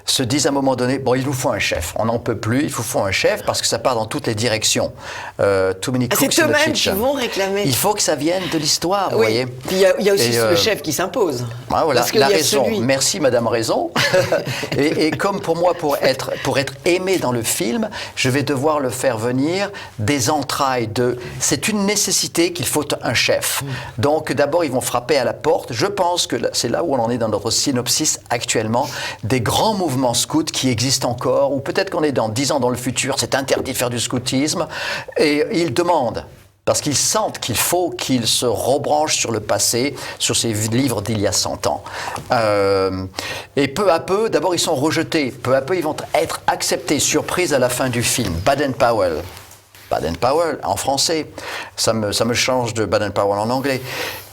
se disent à un moment donné, bon, il nous faut un chef, on n'en peut plus, il nous faut un chef parce que ça part dans toutes les directions. Too many cooks c'est in the eux-mêmes kitchen. qui vont réclamer. Il faut que ça vienne de l'histoire, vous voyez. Puis il y a aussi le chef qui s'impose. Ah, voilà, Parce qu'il la y a raison. celui- Merci, Madame Raison. et comme pour moi, pour être aimé dans le film, je vais devoir le faire venir des entrailles de... C'est une nécessité qu'il faut un chef. Donc d'abord, ils vont frapper à la porte. Je pense que c'est là où on en est dans notre synopsis actuellement, des grands mouvements scouts qui existent encore, ou peut-être qu'on est dans 10 ans dans le futur, c'est interdit de faire du scoutisme, et ils demandent, parce qu'ils sentent qu'il faut qu'ils se rebranchent sur le passé, sur ces livres d'il y a 100 ans. Et peu à peu, d'abord ils sont rejetés, peu à peu ils vont être acceptés, surprise à la fin du film. Baden-Powell. Baden-Powell en français, ça me change de Baden-Powell en anglais.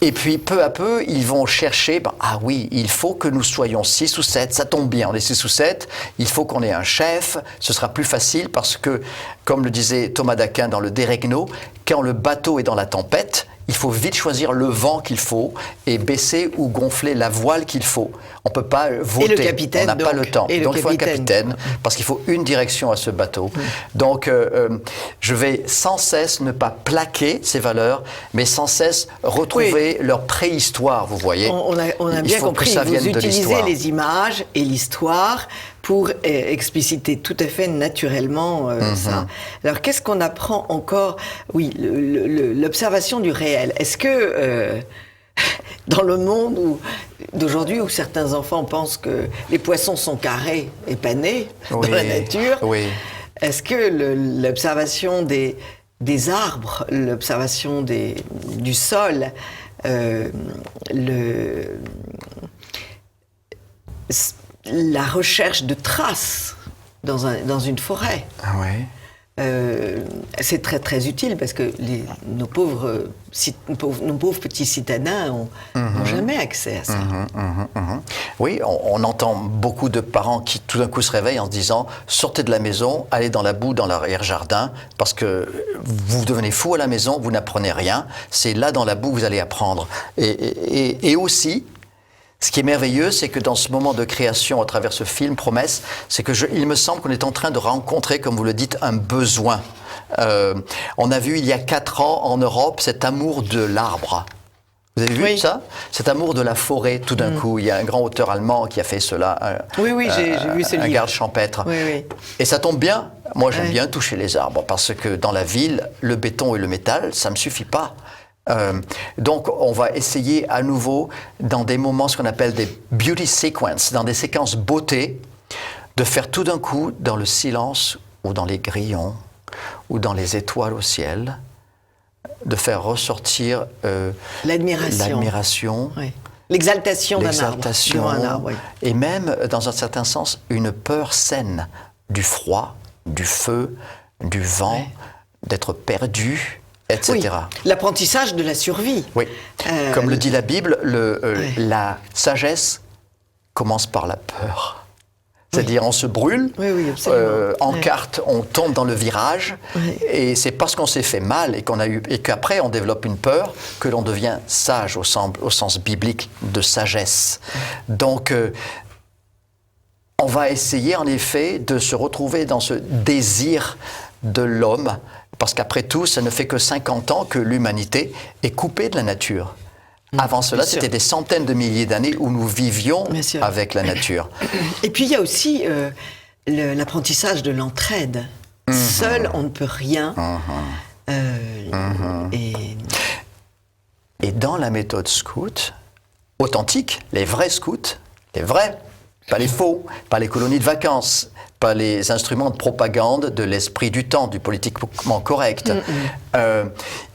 Et puis peu à peu, ils vont chercher, ah oui, il faut que nous soyons 6 ou 7, ça tombe bien, on est 6 ou 7, il faut qu'on ait un chef, ce sera plus facile parce que, comme le disait Thomas d'Aquin dans le De Regno, quand le bateau est dans la tempête, il faut vite choisir le vent qu'il faut et baisser ou gonfler la voile qu'il faut. On ne peut pas voter, et le capitaine, on n'a pas le temps. Donc il faut un capitaine, parce qu'il faut une direction à ce bateau. Donc je vais sans cesse ne pas plaquer ces valeurs, mais sans cesse retrouver leur préhistoire, vous voyez. On a bien compris, vous utilisez les images et l'histoire pour expliciter tout à fait naturellement ça. Alors qu'est-ce qu'on apprend encore? Oui, l'observation du réel. Est-ce que dans le monde d'aujourd'hui où certains enfants pensent que les poissons sont carrés et pas nés dans la nature, est-ce que l'observation des arbres, l'observation du sol, la recherche de traces dans une forêt. C'est très très utile parce que nos pauvres petits citadins n'ont jamais accès à ça. Oui, on entend beaucoup de parents qui tout d'un coup se réveillent en se disant sortez de la maison, allez dans la boue, dans l'arrière-jardin, parce que vous devenez fou à la maison, vous n'apprenez rien, c'est là dans la boue que vous allez apprendre. Et aussi, ce qui est merveilleux, c'est que dans ce moment de création, à travers ce film Promesse, c'est que il me semble qu'on est en train de rencontrer, comme vous le dites, un besoin. On a vu il y a 4 ans en Europe cet amour de l'arbre. Vous avez vu ça? Cet amour de la forêt, tout d'un coup. Il y a un grand auteur allemand qui a fait cela. J'ai vu ce livre. Un garde champêtre. Et ça tombe bien. Moi, j'aime bien toucher les arbres parce que dans la ville, le béton et le métal, ça ne me suffit pas. Donc on va essayer à nouveau dans des moments, ce qu'on appelle des beauty sequences, dans des séquences beauté, de faire tout d'un coup dans le silence ou dans les grillons ou dans les étoiles au ciel, de faire ressortir l'admiration, l'exaltation d'un arbre, et même dans un certain sens une peur saine du froid, du feu, du vent, d'être perdu, etc. L'apprentissage de la survie. Comme le dit la Bible, la sagesse commence par la peur. C'est-à-dire on se brûle, en carte, on tombe dans le virage, et c'est parce qu'on s'est fait mal et qu'après on développe une peur que l'on devient sage au sens biblique de sagesse. Donc on va essayer en effet de se retrouver dans ce désir de l'homme, parce qu'après tout, ça ne fait que 50 ans que l'humanité est coupée de la nature. Avant cela, c'était des centaines de milliers d'années où nous vivions avec la nature. Et puis il y a aussi l'apprentissage de l'entraide. Seul, on ne peut rien. Et dans la méthode scout, authentique, les vrais scouts, les vrais, pas les faux, pas les colonies de vacances, pas les instruments de propagande de l'esprit du temps, du politiquement correct.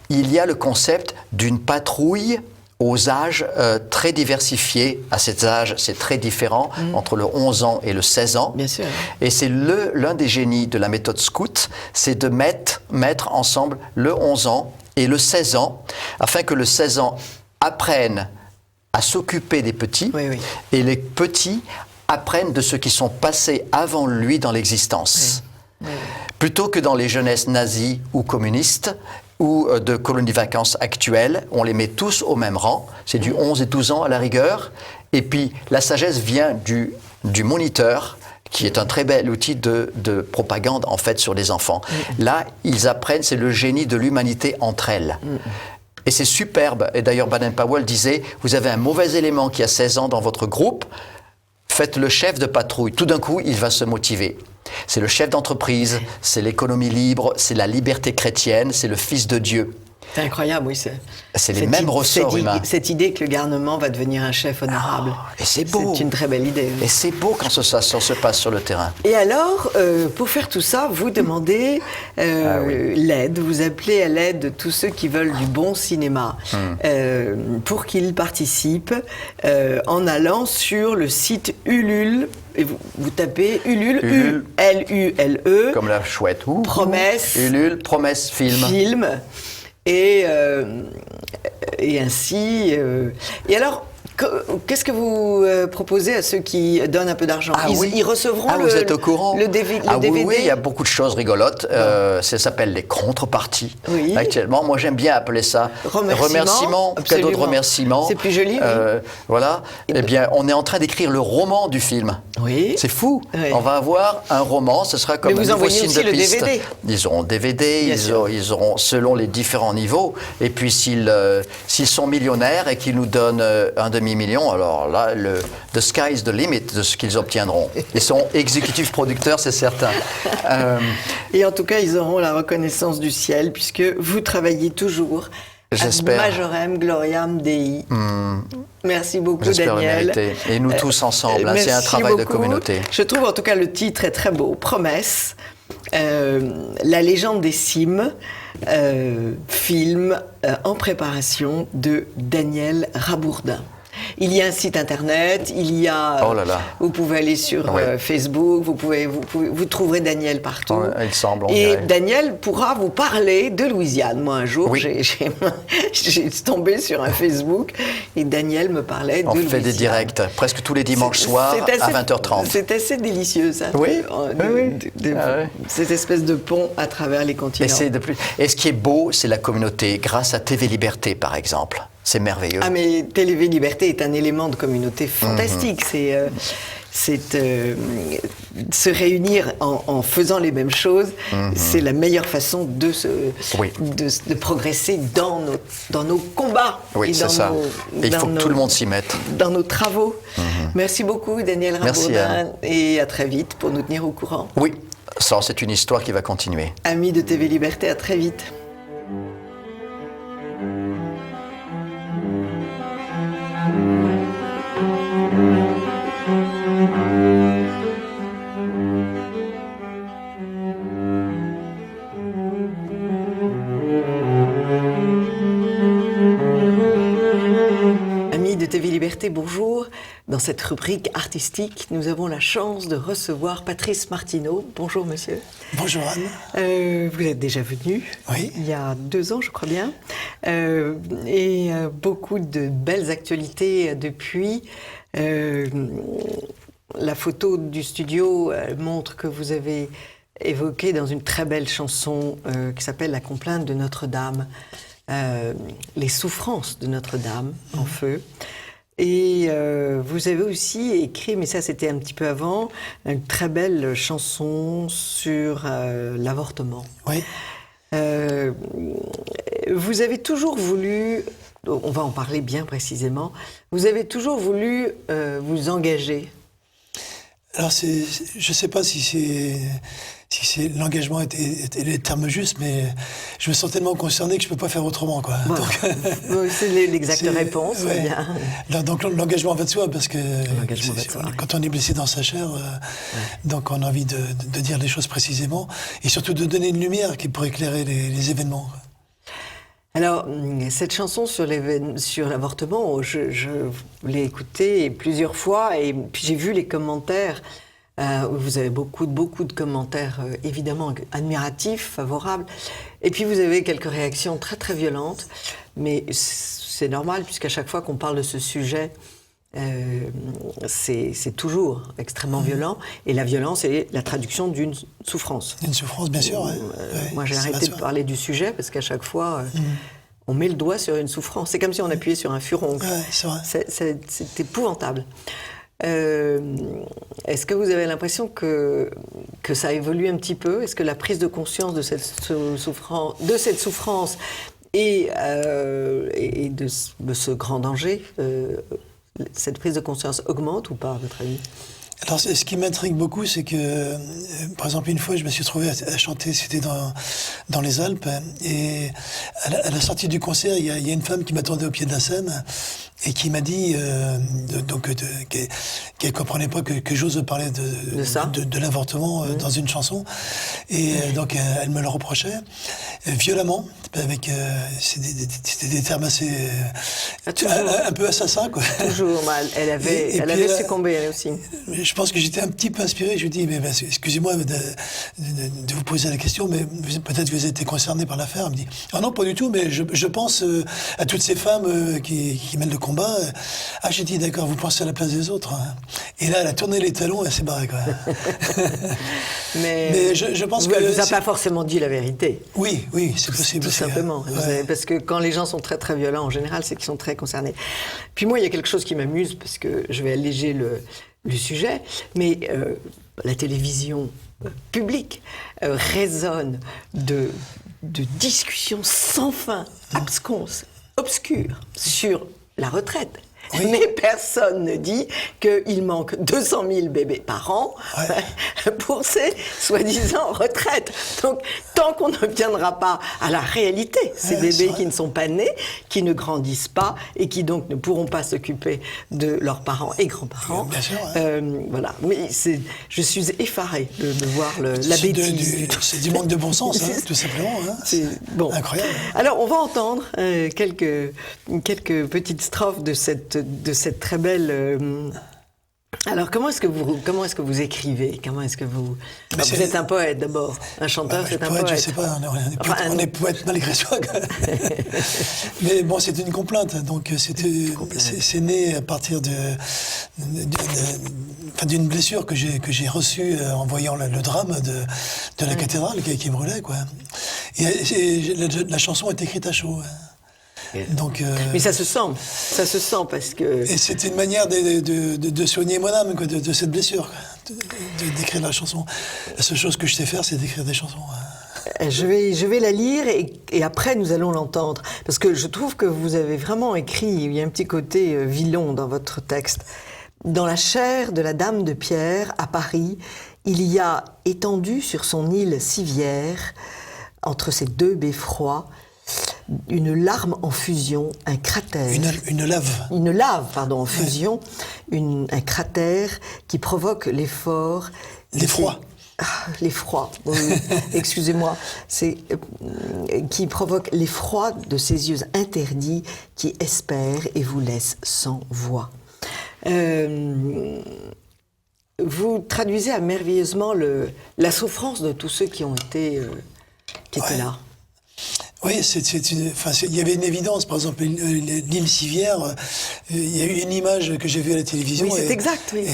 Il y a le concept d'une patrouille aux âges très diversifiés. À cet âge, c'est très différent entre le 11 ans et le 16 ans. Bien sûr. Et c'est l'un des génies de la méthode scout, c'est de mettre ensemble le 11 ans et le 16 ans, afin que le 16 ans apprenne à s'occuper des petits, et les petits apprennent de ceux qui sont passés avant lui dans l'existence. Plutôt que dans les jeunesses nazies ou communistes, ou de colonies de vacances actuelles, on les met tous au même rang, c'est du 11 et 12 ans à la rigueur, et puis la sagesse vient du moniteur, qui est un très bel outil de propagande en fait sur les enfants. Là, ils apprennent, c'est le génie de l'humanité entre elles. Et c'est superbe, et d'ailleurs Baden-Powell disait, vous avez un mauvais élément qui a 16 ans dans votre groupe, faites le chef de patrouille, tout d'un coup il va se motiver. C'est le chef d'entreprise, c'est l'économie libre, c'est la liberté chrétienne, c'est le Fils de Dieu. C'est incroyable, oui. C'est les mêmes ressorts humains. Cette idée que le garnement va devenir un chef honorable. Et c'est beau. C'est une très belle idée. Et c'est beau quand ça se passe sur le terrain. Et alors, pour faire tout ça, vous demandez l'aide. Vous appelez à l'aide tous ceux qui veulent du bon cinéma pour qu'ils participent en allant sur le site Ulule. Et vous tapez Ulule, Ulule. Comme la chouette. Promesse. Ulule, promesse, film. Et ainsi. Et alors, qu'est-ce que vous proposez à ceux qui donnent un peu d'argent? Ils recevront vous êtes au courant? le DVD. Oui, il y a beaucoup de choses rigolotes. Ça s'appelle les contreparties. Actuellement, moi j'aime bien appeler ça remerciements, cadeau de remerciements. C'est plus joli. Voilà. Eh bien, on est en train d'écrire le roman du film. Oui. C'est fou. Oui. On va avoir un roman. Ce sera comme un nouveau signe de piste. DVD. Ils auront DVD. Ils auront selon les différents niveaux. Et puis s'ils sont millionnaires et qu'ils nous donnent un demi-million, alors là, the sky is the limit de ce qu'ils obtiendront. Ils seront exécutifs producteurs, c'est certain. Et en tout cas, ils auront la reconnaissance du ciel, puisque vous travaillez toujours. J'espère. Ad majorem gloriam Dei. Merci beaucoup, J'espère Daniel. le mériter. Et nous tous ensemble, c'est un travail de communauté. Je trouve en tout cas le titre est très beau. Promesse, la légende des cimes, film en préparation de Daniel Rabourdin. Il y a un site internet, il y a. Oh là là. Vous pouvez aller sur Facebook, vous trouverez Daniel partout. Il semble. Et Daniel pourra vous parler de Louisiane. Moi, un jour, j'ai tombé sur un Facebook et Daniel me parlait de Louisiane. On fait des directs presque tous les dimanches soirs à 20h30. C'est assez délicieux, ça. Oui. Cette espèce de pont à travers les continents. Et ce qui est beau, c'est la communauté, grâce à TV Liberté, par exemple. C'est merveilleux. Ah, mais TV Liberté est un élément de communauté fantastique. C'est se réunir en faisant les mêmes choses. C'est la meilleure façon de progresser dans nos combats. Oui, c'est ça. Et il faut que tout le monde s'y mette. Dans nos travaux. Merci beaucoup, Daniel Rabourdin. Et à très vite pour nous tenir au courant. Oui, ça, c'est une histoire qui va continuer. Amis de TV Liberté, à très vite. Amis de TV Liberté, bonjour. Dans cette rubrique artistique, nous avons la chance de recevoir Patrice Martineau. Bonjour, monsieur. Bonjour, Anne. Vous êtes déjà venu, il y a 2 ans, je crois bien. Et beaucoup de belles actualités depuis. La photo du studio montre que vous avez évoqué dans une très belle chanson qui s'appelle La complainte de Notre-Dame, les souffrances de Notre-Dame en feu. Et vous avez aussi écrit, mais ça c'était un petit peu avant, une très belle chanson sur l'avortement. Oui. Vous avez toujours voulu, on va en parler bien précisément, vous avez toujours voulu vous engager. Alors je ne sais pas si l'engagement était le terme juste, mais je me sens tellement concerné que je ne peux pas faire autrement, quoi. Voilà. C'est l'exacte réponse. Donc l'engagement va de soi, parce que quand on est blessé dans sa chair, donc on a envie de dire les choses précisément, et surtout de donner une lumière qui pourrait éclairer les événements. Alors, cette chanson sur l'avortement, je l'ai écoutée plusieurs fois et puis j'ai vu les commentaires. Vous avez beaucoup de commentaires, évidemment, admiratifs, favorables. Et puis vous avez quelques réactions très, très violentes. Mais c'est normal, puisqu'à chaque fois qu'on parle de ce sujet, c'est toujours extrêmement violent. Et la violence est la traduction d'une souffrance. Une souffrance, bien sûr. Moi, j'ai arrêté de parler du sujet, parce qu'à chaque fois, on met le doigt sur une souffrance. C'est comme si on appuyait sur un furon. Ouais, c'est vrai. C'est épouvantable. Est-ce que vous avez l'impression que ça évolue un petit peu? Est-ce que la prise de conscience de cette souffrance et de ce grand danger, cette prise de conscience augmente ou pas, à votre avis? Alors, ce qui m'intrigue beaucoup, c'est que, par exemple, une fois, je me suis trouvé à chanter, c'était dans les Alpes, et à la sortie du concert, il y a une femme qui m'attendait au pied de la scène, et qui m'a dit qu'elle comprenait pas que j'ose parler de l'avortement dans une chanson, et donc elle me le reprochait violemment, avec c'était des termes assez un peu assassins, quoi. Toujours mal. Elle avait succombé elle aussi. Je pense que j'étais un petit peu inspiré. Je lui dis, mais excusez-moi de vous poser la question, mais peut-être que vous avez été concerné par l'affaire. Elle me dit, ah non, pas du tout, mais je pense à toutes ces femmes qui mènent le combat. Ah, j'ai dit, d'accord, vous pensez à la place des autres. Hein. Et là, elle a tourné les talons et elle s'est barrée, quoi. mais je pense que... Elle vous a pas forcément dit la vérité. Oui, c'est possible. Tout simplement. Ouais. Parce que quand les gens sont très, très violents, en général, c'est qu'ils sont très concernés. Puis moi, il y a quelque chose qui m'amuse, parce que je vais alléger le sujet, mais la télévision publique résonne de discussions sans fin, absconses, obscures, sur la retraite. Oui. Mais personne ne dit qu'il manque 200 000 bébés par an pour ces soi-disant retraites. Donc, tant qu'on ne viendra pas à la réalité, ces bébés qui ne sont pas nés, qui ne grandissent pas et qui donc ne pourront pas s'occuper de leurs parents et grands-parents. Bien sûr, voilà. Mais je suis effarée de voir la bêtise. C'est du manque de bon sens, tout simplement. Hein. C'est bon. Incroyable. Alors, on va entendre quelques petites strophes de cette très belle... Alors, comment est-ce que vous écrivez? Comment est-ce que vous... Alors, vous êtes un poète, d'abord. Un chanteur, c'est un poète. Je sais pas, on est poète malgré soi. Mais bon, c'est une complainte. Donc, c'est né à partir d'une blessure que j'ai reçue en voyant le drame de la cathédrale qui brûlait, quoi. Et la chanson est écrite à chaud. Donc, mais ça se sent parce que... Et c'était une manière de soigner mon âme, quoi, de cette blessure, d'écrire la chanson. La seule chose que je sais faire, c'est d'écrire des chansons. Je vais la lire et après nous allons l'entendre. Parce que je trouve que vous avez vraiment écrit, il y a un petit côté Villon dans votre texte. Dans la chair de la Dame de Pierre, à Paris, il y a étendu sur son île Civière, entre ces deux beffrois, une larme en fusion, un cratère... Une lave. Une lave, pardon, en fusion, un cratère qui provoque l'effort... L'effroi. L'effroi, excusez-moi, qui provoque l'effroi de ces yeux interdits qui espèrent et vous laissent sans voix. Vous traduisez merveilleusement la souffrance de tous ceux qui ont été étaient là. Oui, il y avait une évidence. Par exemple, l'île Civière, il y a eu une image que j'ai vue à la télévision. Oui, c'est exact, oui.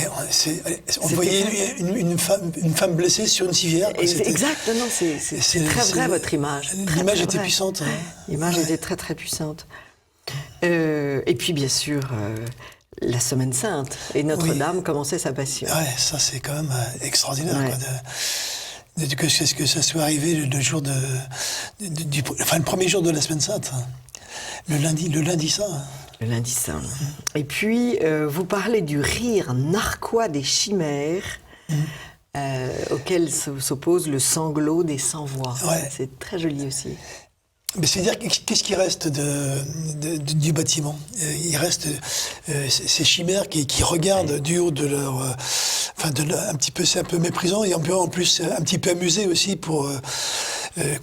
On voyait une femme blessée sur une civière. Exact, non, c'est très vrai, votre image. L'image était puissante. Hein. L'image était très, très puissante. Et puis, bien sûr, la Semaine Sainte. Et Notre-Dame commençait sa passion. Ouais, ça, c'est quand même extraordinaire, quoi, que ça soit arrivé le jour le premier jour de la Semaine Sainte, le lundi saint. Le lundi saint. Et puis, vous parlez du rire narquois des chimères, auquel s'oppose le sanglot des sans-voix. Ouais. C'est très joli aussi. Mais c'est-à-dire, qu'est-ce qui reste du bâtiment? Il reste ces chimères qui regardent du haut de leur... un petit peu, c'est un peu méprisant, et en plus un petit peu amusé aussi pour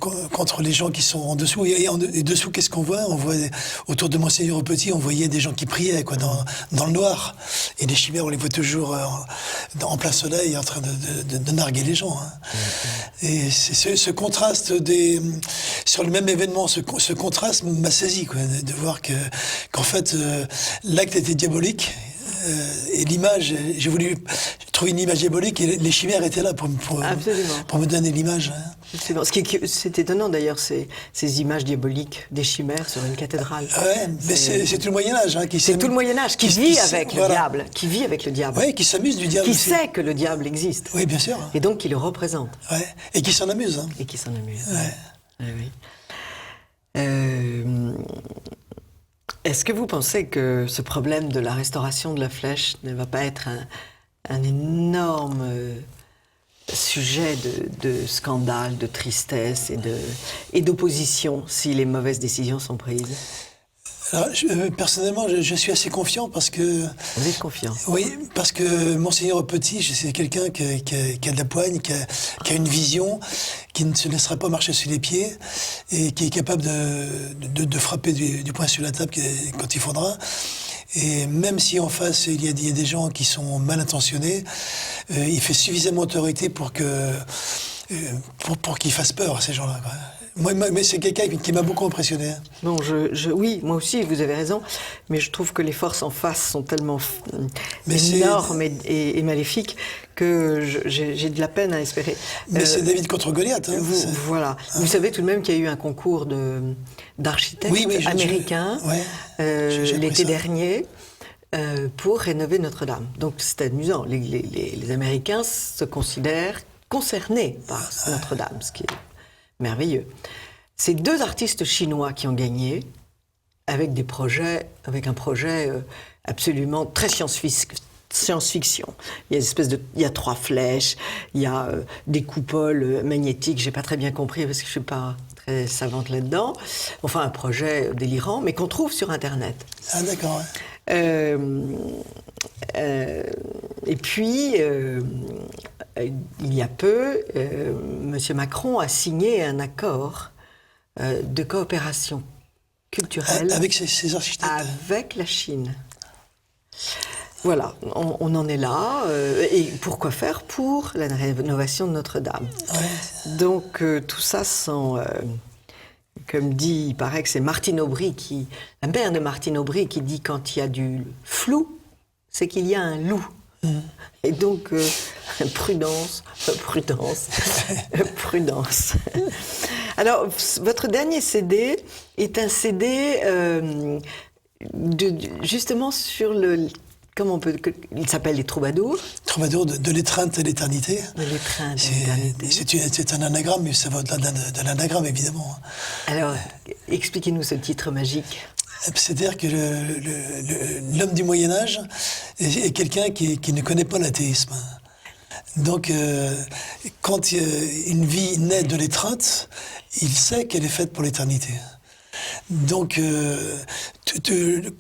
contre les gens qui sont en dessous. Et dessous, qu'est-ce qu'on voit? On voit autour de Monseigneur Petit, on voyait des gens qui priaient quoi, dans le noir. Et les chimères, on les voit toujours en plein soleil en train de narguer les gens. Hein. Et c'est ce contraste sur le même événement, ce contraste m'a saisi, quoi, de voir qu'en fait, l'acte était diabolique. Et l'image, j'ai voulu trouver une image diabolique et les chimères étaient là pour me donner l'image. Hein. Absolument. C'est étonnant d'ailleurs, ces images diaboliques des chimères sur une cathédrale. Ouais, mais c'est tout le Moyen-Âge. Hein, c'est tout le Moyen-Âge qui vit avec le diable. Qui vit avec le diable. Oui, qui s'amuse du diable. Qui aussi. sait que le diable existe. Oui, bien sûr. Et donc qui le représente. Ouais. Et qui s'en amuse. Hein. Et qui s'en amuse. Ouais. Oui. Est-ce que vous pensez que ce problème de la restauration de la flèche ne va pas être un énorme sujet de scandale, de tristesse et d'opposition si les mauvaises décisions sont prises? Alors, personnellement, je suis assez confiant parce que... Vous êtes confiant? Oui, parce que Monseigneur Petit, c'est quelqu'un qui a de la poigne, qui a une vision, qui ne se laissera pas marcher sur les pieds et qui est capable de frapper du poing sur la table quand il faudra. Et même si en face, il y a des gens qui sont mal intentionnés, il fait suffisamment d'autorité pour qu'ils fassent peur à ces gens-là, quoi. Mais c'est quelqu'un qui m'a beaucoup impressionné. Bon, oui, moi aussi, vous avez raison, mais je trouve que les forces en face sont tellement énormes et maléfiques que j'ai de la peine à espérer. Mais c'est David contre Goliath. Hein, voilà. Vous savez tout de même qu'il y a eu un concours d'architectes américains l'été dernier pour rénover Notre-Dame. Donc c'est amusant. Les Américains se considèrent concernés par Notre-Dame, ce qui est merveilleux. C'est 2 artistes chinois qui ont gagné avec un projet absolument très science-fiction. Il y a 3 flèches, il y a des coupoles magnétiques, j'ai pas très bien compris parce que je suis pas très savante là-dedans. Enfin, un projet délirant, mais qu'on trouve sur Internet. Ah d'accord. Ouais. Et puis, il y a peu, M. Macron a signé un accord de coopération culturelle avec ses architectes. Avec la Chine. Voilà, on en est là. Et pourquoi faire? Pour la rénovation de Notre-Dame. Ouais. Donc, tout ça sont... comme dit, il paraît que c'est Martine Aubry, la mère de Martine Aubry, qui dit quand il y a du flou, c'est qu'il y a un loup. Et donc, prudence. Alors, votre dernier CD est un CD justement sur le... Comment on peut... Il s'appelle Les Troubadours. Troubadours de l'étreinte à l'éternité. De l'étreinte à l'éternité. C'est un anagramme, mais ça va au-delà de l'anagramme, évidemment. Alors, expliquez-nous ce titre magique. C'est-à-dire que l'homme du Moyen-Âge est quelqu'un qui ne connaît pas l'athéisme. Donc, quand une vie naît de l'étreinte, il sait qu'elle est faite pour l'éternité. Donc,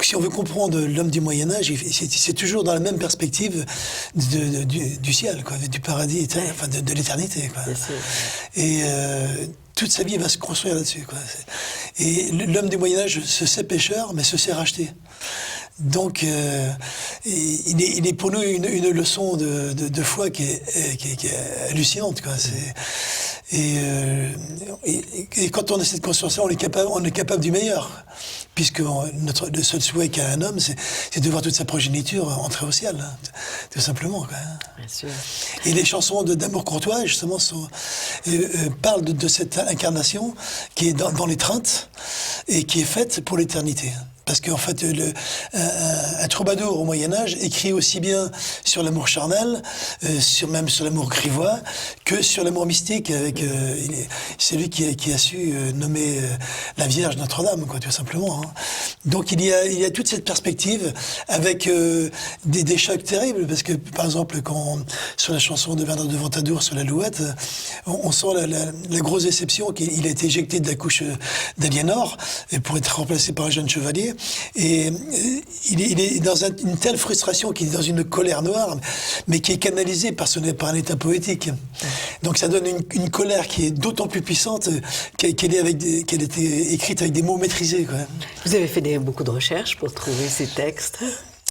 si on veut comprendre l'homme du Moyen-Âge, c'est toujours dans la même perspective du ciel, quoi, du paradis, enfin de l'éternité, quoi. Et toute sa vie va se construire là-dessus, quoi. Et l'homme du Moyen-Âge se sait pécheur, mais se sait racheter. Donc, il est pour nous une leçon de foi qui est hallucinante, quoi. Et quand on a cette conscience-là, on est capable du meilleur. Puisque le seul souhait qu'a un homme, c'est de voir toute sa progéniture entrer au ciel, hein, tout simplement, quoi. Bien sûr. Et les chansons d'amour courtois, justement, parlent de cette incarnation qui est dans l'étreinte et qui est faite pour l'éternité. Parce qu'en fait, un troubadour au Moyen-Âge écrit aussi bien sur l'amour charnel, même sur l'amour grivois, que sur l'amour mystique. C'est lui qui a su nommer la Vierge Notre-Dame, quoi, tout simplement. Hein. Donc il y a toute cette perspective avec des chocs terribles, parce que par exemple, sur la chanson de Bernard de Ventadour sur l'Alouette, on sent la grosse déception qu'il a été éjecté de la couche d'Aliénor pour être remplacé par un jeune chevalier. écrit, et il est dans une telle frustration qu'il est dans une colère noire, mais qui est canalisée par un état poétique. Donc ça donne une colère qui est d'autant plus puissante qu'elle était écrite avec des mots maîtrisés, quoi. Vous avez fait beaucoup de recherches pour trouver ces textes?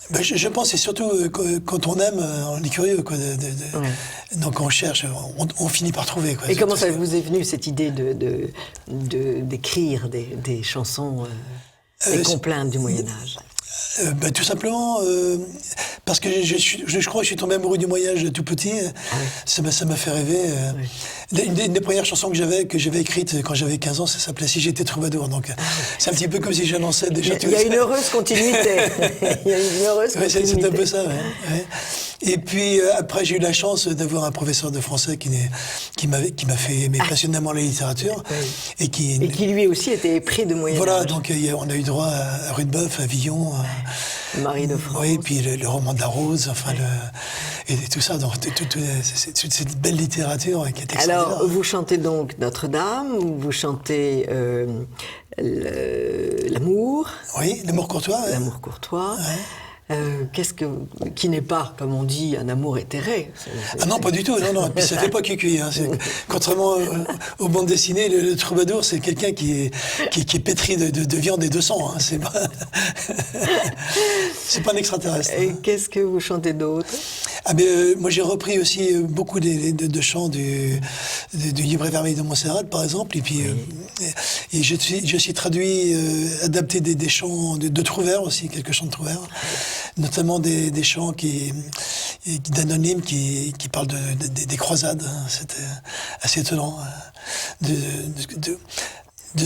Ben, je pense, et surtout quand on aime, on est curieux, quoi. Donc on cherche, on finit par trouver, quoi. Et comment ça vous est venu cette idée d'écrire des chansons, des complaintes du Moyen-Âge? Ben, tout simplement parce que je crois que je suis tombé amoureux du Moyen-Âge tout petit. Ça m'a fait rêver. Une des premières chansons que j'avais écrites quand j'avais 15 ans, ça s'appelait « Si j'étais troubadour ». Donc c'est un petit peu comme si j'annonçais déjà tout ça. Il y a une heureuse continuité. Il y a une heureuse continuité. C'est un peu ça, ouais. Et puis après, j'ai eu la chance d'avoir un professeur de français qui m'a fait aimer passionnément la littérature. Et qui lui aussi était épris de Moyen-Âge. Voilà, donc on a eu droit à Rudebeuf, à Villon, Marie de France. Oui, puis le roman de la Rose, enfin, et tout ça, donc toute cette belle littérature qui est extraordinaire. Alors, vous chantez donc Notre-Dame, vous chantez l'amour. Oui, l'amour courtois. Ouais. L'amour courtois. Ouais. Qui n'est pas, comme on dit, un amour éthéré. Ah non, pas du tout. Non. Puis ça fait pas cuicui. Hein. Contrairement aux bandes dessinées, le troubadour, c'est quelqu'un qui est pétri de viande et de sang. Hein. C'est pas un extraterrestre. Et qu'est-ce que vous chantez d'autre? Moi, j'ai repris aussi beaucoup de chants du Livret vermeil de Montserrat, par exemple. Et puis, et je suis traduit, adapté des chants de Trouvert aussi, quelques chants de Trouvert. Notamment des chants d'anonymes qui parlent des croisades. C'était assez étonnant de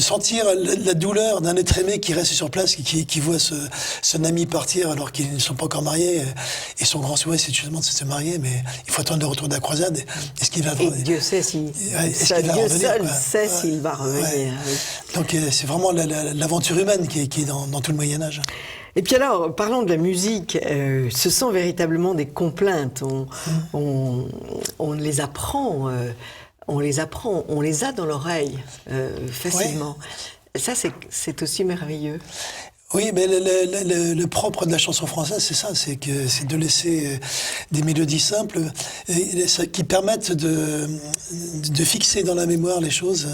sentir la douleur d'un être aimé qui reste sur place, qui voit son ami partir alors qu'ils ne sont pas encore mariés. Et son grand souhait, c'est justement de se marier, mais il faut attendre le retour de la croisade. Est-ce qu'il va revenir? Et Dieu sait s'il va revenir. Ouais. Donc c'est vraiment l'aventure humaine qui est dans tout le Moyen-Âge. Et puis alors, parlons de la musique, ce sont véritablement des complaintes. On les apprend. On les a dans l'oreille facilement. Ouais. Ça, c'est aussi merveilleux. Oui, mais le propre de la chanson française, c'est ça, c'est de laisser des mélodies simples qui permettent de fixer dans la mémoire les choses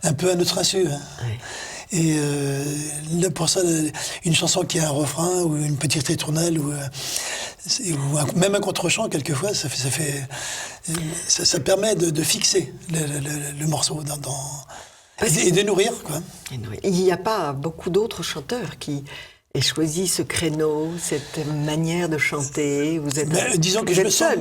un peu à notre insu. Ouais. Et là, pour ça, une chanson qui a un refrain ou une petite ritournelle ou même un contre-champ, quelquefois, ça permet de fixer le morceau et de nourrir, quoi. Il n'y a pas beaucoup d'autres chanteurs qui aient choisi ce créneau, cette manière de chanter. Disons que je me sens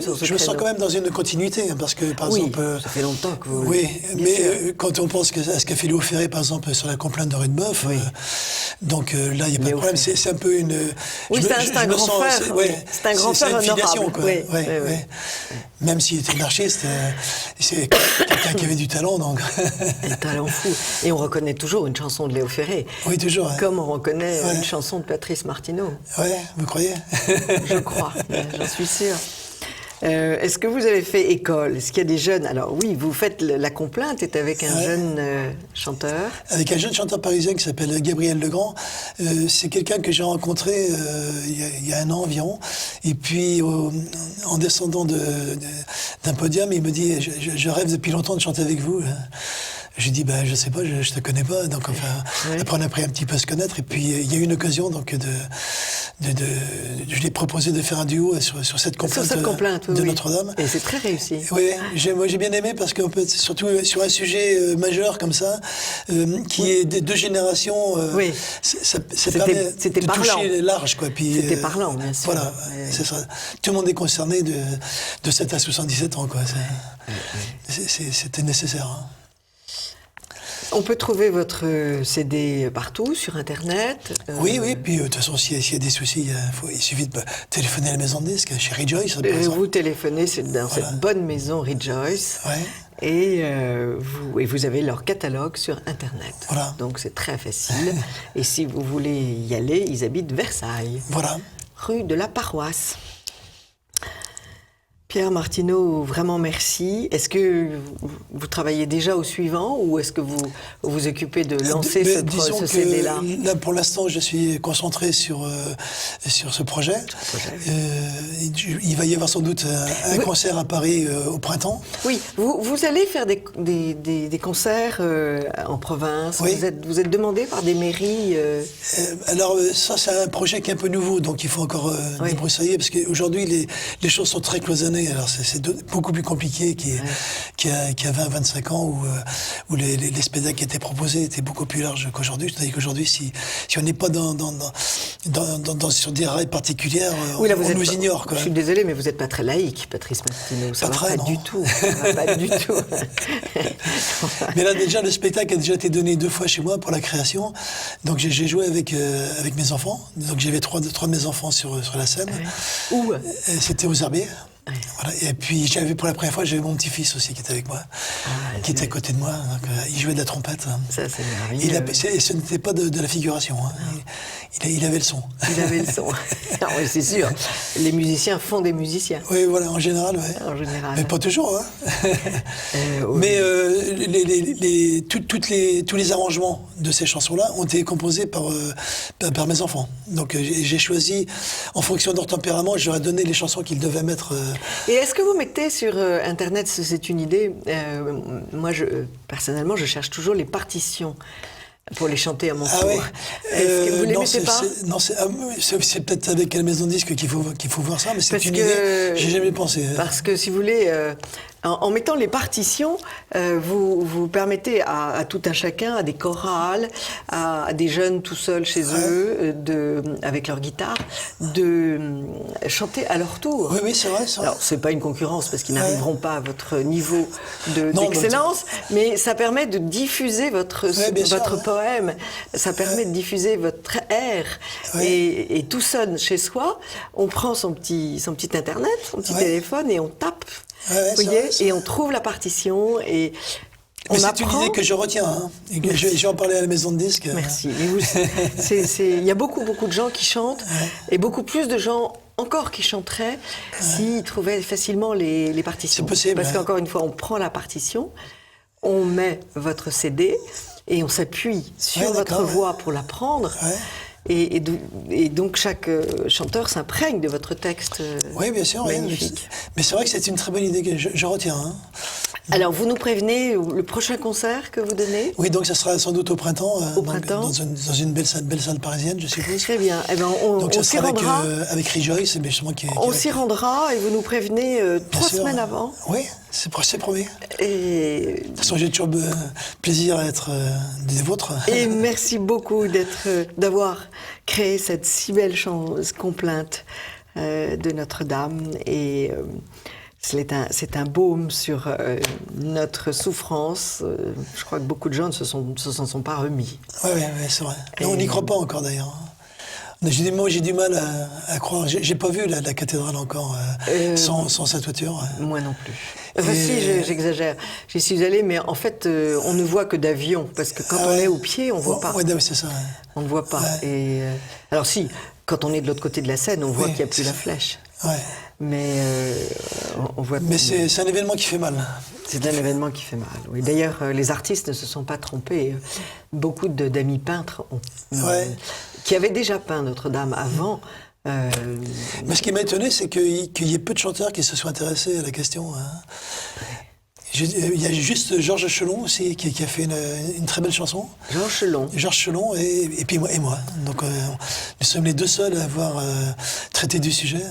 quand même dans une continuité, parce que, par exemple... ça fait longtemps que vous... Oui, mais quand on pense à ce qu'a fait Léo Ferré, par exemple, sur la complainte de Rudebeuf, donc là, il n'y a pas de problème, c'est un peu une... Oui, c'est un grand frère. C'est un grand frère honorable. Quoi. Oui. Même s'il était anarchiste, c'est quelqu'un qui avait du talent, donc... Un talent fou. Et on reconnaît toujours une chanson de Léo Ferré. Oui, toujours. Comme on reconnaît une chanson de Patrice Martineau. Oui, vous croyez? Je crois, j'en suis sûre. Est-ce que vous avez fait école? Est-ce qu'il y a des jeunes? Alors oui, vous faites la complainte est avec un jeune chanteur. Avec un jeune chanteur parisien qui s'appelle Gabriel Legrand. C'est quelqu'un que j'ai rencontré il y a un an environ. Et puis en descendant d'un podium, il me dit je rêve depuis longtemps de chanter avec vous. Je dis je sais pas, je te connais pas. Donc après on a pris un petit peu à se connaître. Et puis il y a eu une occasion donc je lui ai proposé de faire un duo sur cette complainte de Notre-Dame. Et c'est très réussi. Oui, moi j'ai bien aimé parce qu'on peut surtout sur un sujet majeur comme ça, qui est des deux générations. Ça permet de toucher large, quoi. C'était parlant, bien sûr. Voilà, c'est ça. Tout le monde est concerné de 7 à 77 ans, quoi. C'était nécessaire. Hein. On peut trouver votre CD partout, sur Internet. Oui, puis de toute façon, s'il y a des soucis, il suffit de téléphoner à la maison de disque, chez Rejoice. Vous téléphonez dans cette bonne maison Rejoice. Ouais. Et vous avez leur catalogue sur Internet. Voilà. Donc c'est très facile. Et si vous voulez y aller, ils habitent Versailles. Voilà. Rue de la Paroisse. Puis Pierre Martineau, vraiment merci. Est-ce que vous travaillez déjà au suivant ou est-ce que vous vous occupez de lancer ce CD-là? Là, pour l'instant, je suis concentré sur ce projet. Il va y avoir sans doute un concert à Paris au printemps. Oui, vous allez faire des concerts en province. Oui. Vous êtes demandé par des mairies. Alors ça, c'est un projet qui est un peu nouveau, donc il faut encore débroussailler, parce qu'aujourd'hui, les choses sont très cloisonnées. Alors c'est beaucoup plus compliqué qu'il y a 20-25 ans où les spectacles qui étaient proposés étaient beaucoup plus larges qu'aujourd'hui. C'est-à-dire qu'aujourd'hui, si on n'est pas sur des rails particulières, oui, là, on nous ignore. Je suis désolée, mais vous n'êtes pas très laïque, Patrice Martineau. Ça va pas du tout. Ça va pas du tout. Mais là, déjà, le spectacle a déjà été donné 2 fois chez moi pour la création. Donc j'ai joué avec mes enfants. Donc j'avais 3 de mes enfants sur la scène. Où? C'était aux Herbiers. Voilà. Et puis pour la première fois, j'avais mon petit-fils aussi qui était avec moi, qui était à côté de moi. Donc, il jouait de la trompette. Ça, c'est merveilleux. Et ce n'était pas de la figuration. Il avait le son. Il avait le son. Non, oui, c'est sûr. Les musiciens font des musiciens. Oui, voilà, en général. Ouais. En général. Mais pas toujours. Mais tous les arrangements de ces chansons-là ont été composés par mes enfants. Donc j'ai choisi, en fonction de leur tempérament, je leur ai donné les chansons qu'ils devaient mettre. Et est-ce que vous mettez sur Internet, c'est une idée, moi, personnellement, je cherche toujours les partitions pour les chanter à mon tour. Oui. Est-ce que vous les mettez pas? Non, c'est peut-être avec la maison de disque qu'il faut voir ça, mais c'est une idée, j'ai jamais pensé. Parce que si vous voulez, en mettant les partitions, vous permettez à tout un chacun, à des chorales, à des jeunes tout seuls chez eux, avec leur guitare, de chanter à leur tour. Oui, c'est vrai. Alors, c'est pas une concurrence, parce qu'ils n'arriveront pas à votre niveau d'excellence, mais ça permet de diffuser votre poème, ça permet de diffuser votre air, et tout sonne chez soi. On prend son petit Internet, son petit téléphone, et on tape. Vous voyez, et on trouve la partition et mais c'est une idée que je retiens. Et que je vais en parler à la maison de disques. Merci. Il y a beaucoup de gens qui chantent et beaucoup plus de gens encore qui chanteraient s'ils trouvaient facilement les partitions. C'est possible. Parce qu'encore une fois, on prend la partition, on met votre CD et on s'appuie sur votre voix pour la prendre. Et donc chaque chanteur s'imprègne de votre texte magnifique. Mais c'est vrai que c'est une très bonne idée que je retiens. Alors, vous nous prévenez le prochain concert que vous donnez? Oui, donc ça sera sans doute au printemps. Printemps. Dans une belle salle parisienne, je suppose. Très bien. Eh ben, on s'y rendra. Avec Rejoice, c'est justement on s'y rendra et vous nous prévenez 3 semaines avant. Oui, c'est promis. Et... De toute façon, j'ai toujours plaisir à être des vôtres. Et merci beaucoup d'avoir créé cette si belle complainte de Notre-Dame. Et c'est un baume sur notre souffrance. Je crois que beaucoup de gens ne s'en sont pas remis. Oui, c'est vrai. On n'y croit pas encore d'ailleurs. J'ai du mal à croire. J'ai pas vu la cathédrale encore sans sa toiture. Moi non plus. Enfin, si, j'exagère. J'y suis allée, mais en fait, on ne voit que d'avion, parce que quand on est au pied, on voit pas. Oui, c'est ça. On ne voit pas. Et alors si, quand on est de l'autre côté de la Seine, on voit qu'il n'y a plus la flèche. Mais on voit. Mais c'est un événement qui fait mal. C'est un événement qui fait mal, oui. D'ailleurs, les artistes ne se sont pas trompés. Beaucoup d'amis peintres qui avaient déjà peint Notre-Dame avant. Mais ce qui m'a étonné, c'est qu'il y ait peu de chanteurs qui se soient intéressés à la question. Il y a juste Georges Chelon aussi qui a fait une très belle chanson. Georges Chelon et puis moi. Donc nous sommes les 2 seuls à avoir traité du sujet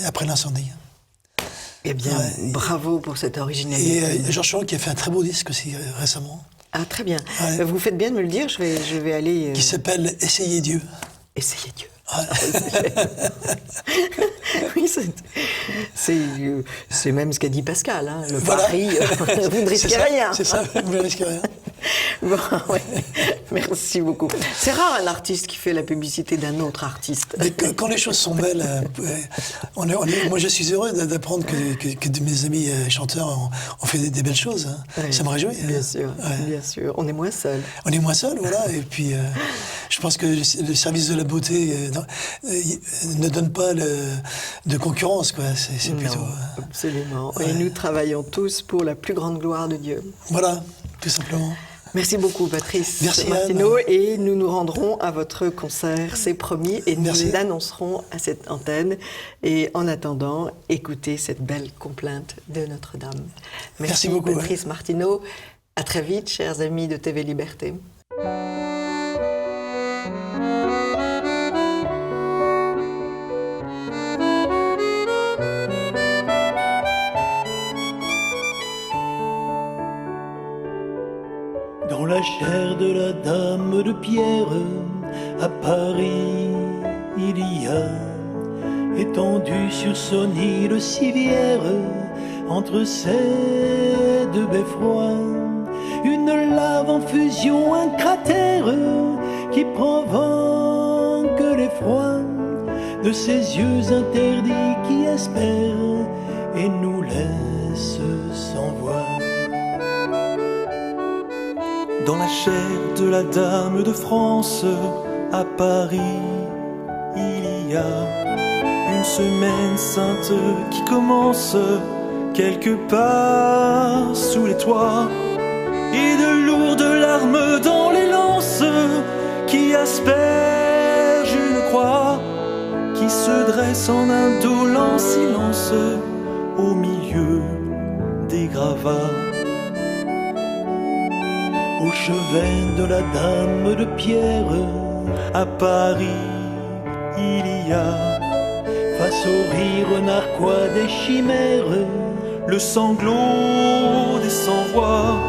après l'incendie. Eh bien, bravo pour cette originalité. Et Georges Chelon qui a fait un très beau disque aussi récemment. Ah, très bien. Vous faites bien de me le dire, je vais aller... Qui s'appelle « Essayez Dieu ». Essayez Dieu. Oui, c'est même ce qu'a dit Pascal. Le pari, vous ne risquez rien. C'est ça, vous ne risquez rien. Bon, ouais. Merci beaucoup. C'est rare un artiste qui fait la publicité d'un autre artiste. Mais quand les choses sont belles, moi je suis heureux d'apprendre que de mes amis chanteurs ont fait des belles choses. Hein. Ouais, ça me réjouit. Bien sûr, bien sûr. On est moins seuls. On est moins seuls, voilà. Et puis, je pense que le service de la beauté ne donne pas de concurrence, quoi. C'est plutôt... Absolument. Et nous travaillons tous pour la plus grande gloire de Dieu. Voilà, tout simplement. Merci beaucoup, Patrice Anne. Martineau. Et nous nous rendrons à votre concert, c'est promis, et nous l'annoncerons à cette antenne. Et en attendant, écoutez cette belle complainte de Notre-Dame. Merci beaucoup, Patrice Martineau. À très vite, chers amis de TV Liberté. Dans la chair de la Dame de Pierre, à Paris, il y a, étendu sur son île civière, entre ces deux beffrois, une lave en fusion, un cratère qui provoque l'effroi de ces yeux interdits qui espèrent et nous laissent sans voix. Dans la chair de la Dame de France, à Paris, il y a une semaine sainte qui commence quelque part sous les toits, et de lourdes larmes dans les lances qui aspergent une croix qui se dresse en indolent silence au milieu des gravats. Au chevet de la Dame de Pierre, à Paris, il y a, face au rire narquois des chimères, le sanglot des sans-voix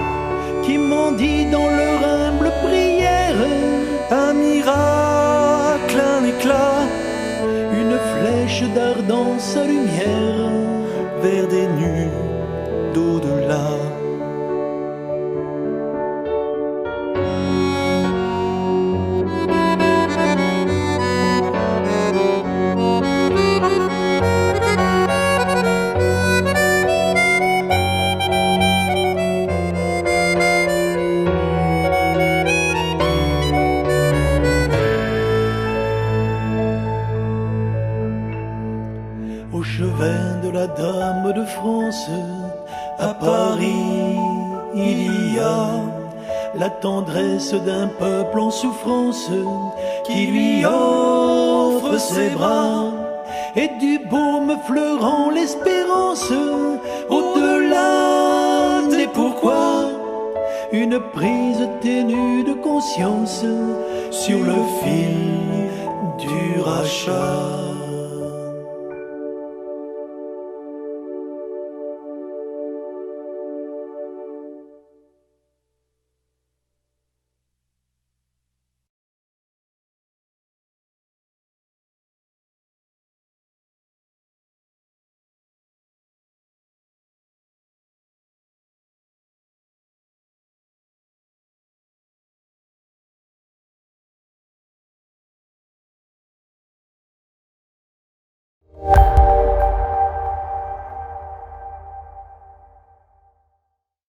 qui mendient dans leur humble prière un miracle, un éclat, une flèche dardant sa lumière vers des nues d'au-delà. Au chevet de la Dame de France, à Paris, il y a la tendresse d'un peuple en souffrance qui lui offre ses bras et du baume fleurant l'espérance au-delà des pourquoi. Une prise ténue de conscience sur le fil du rachat.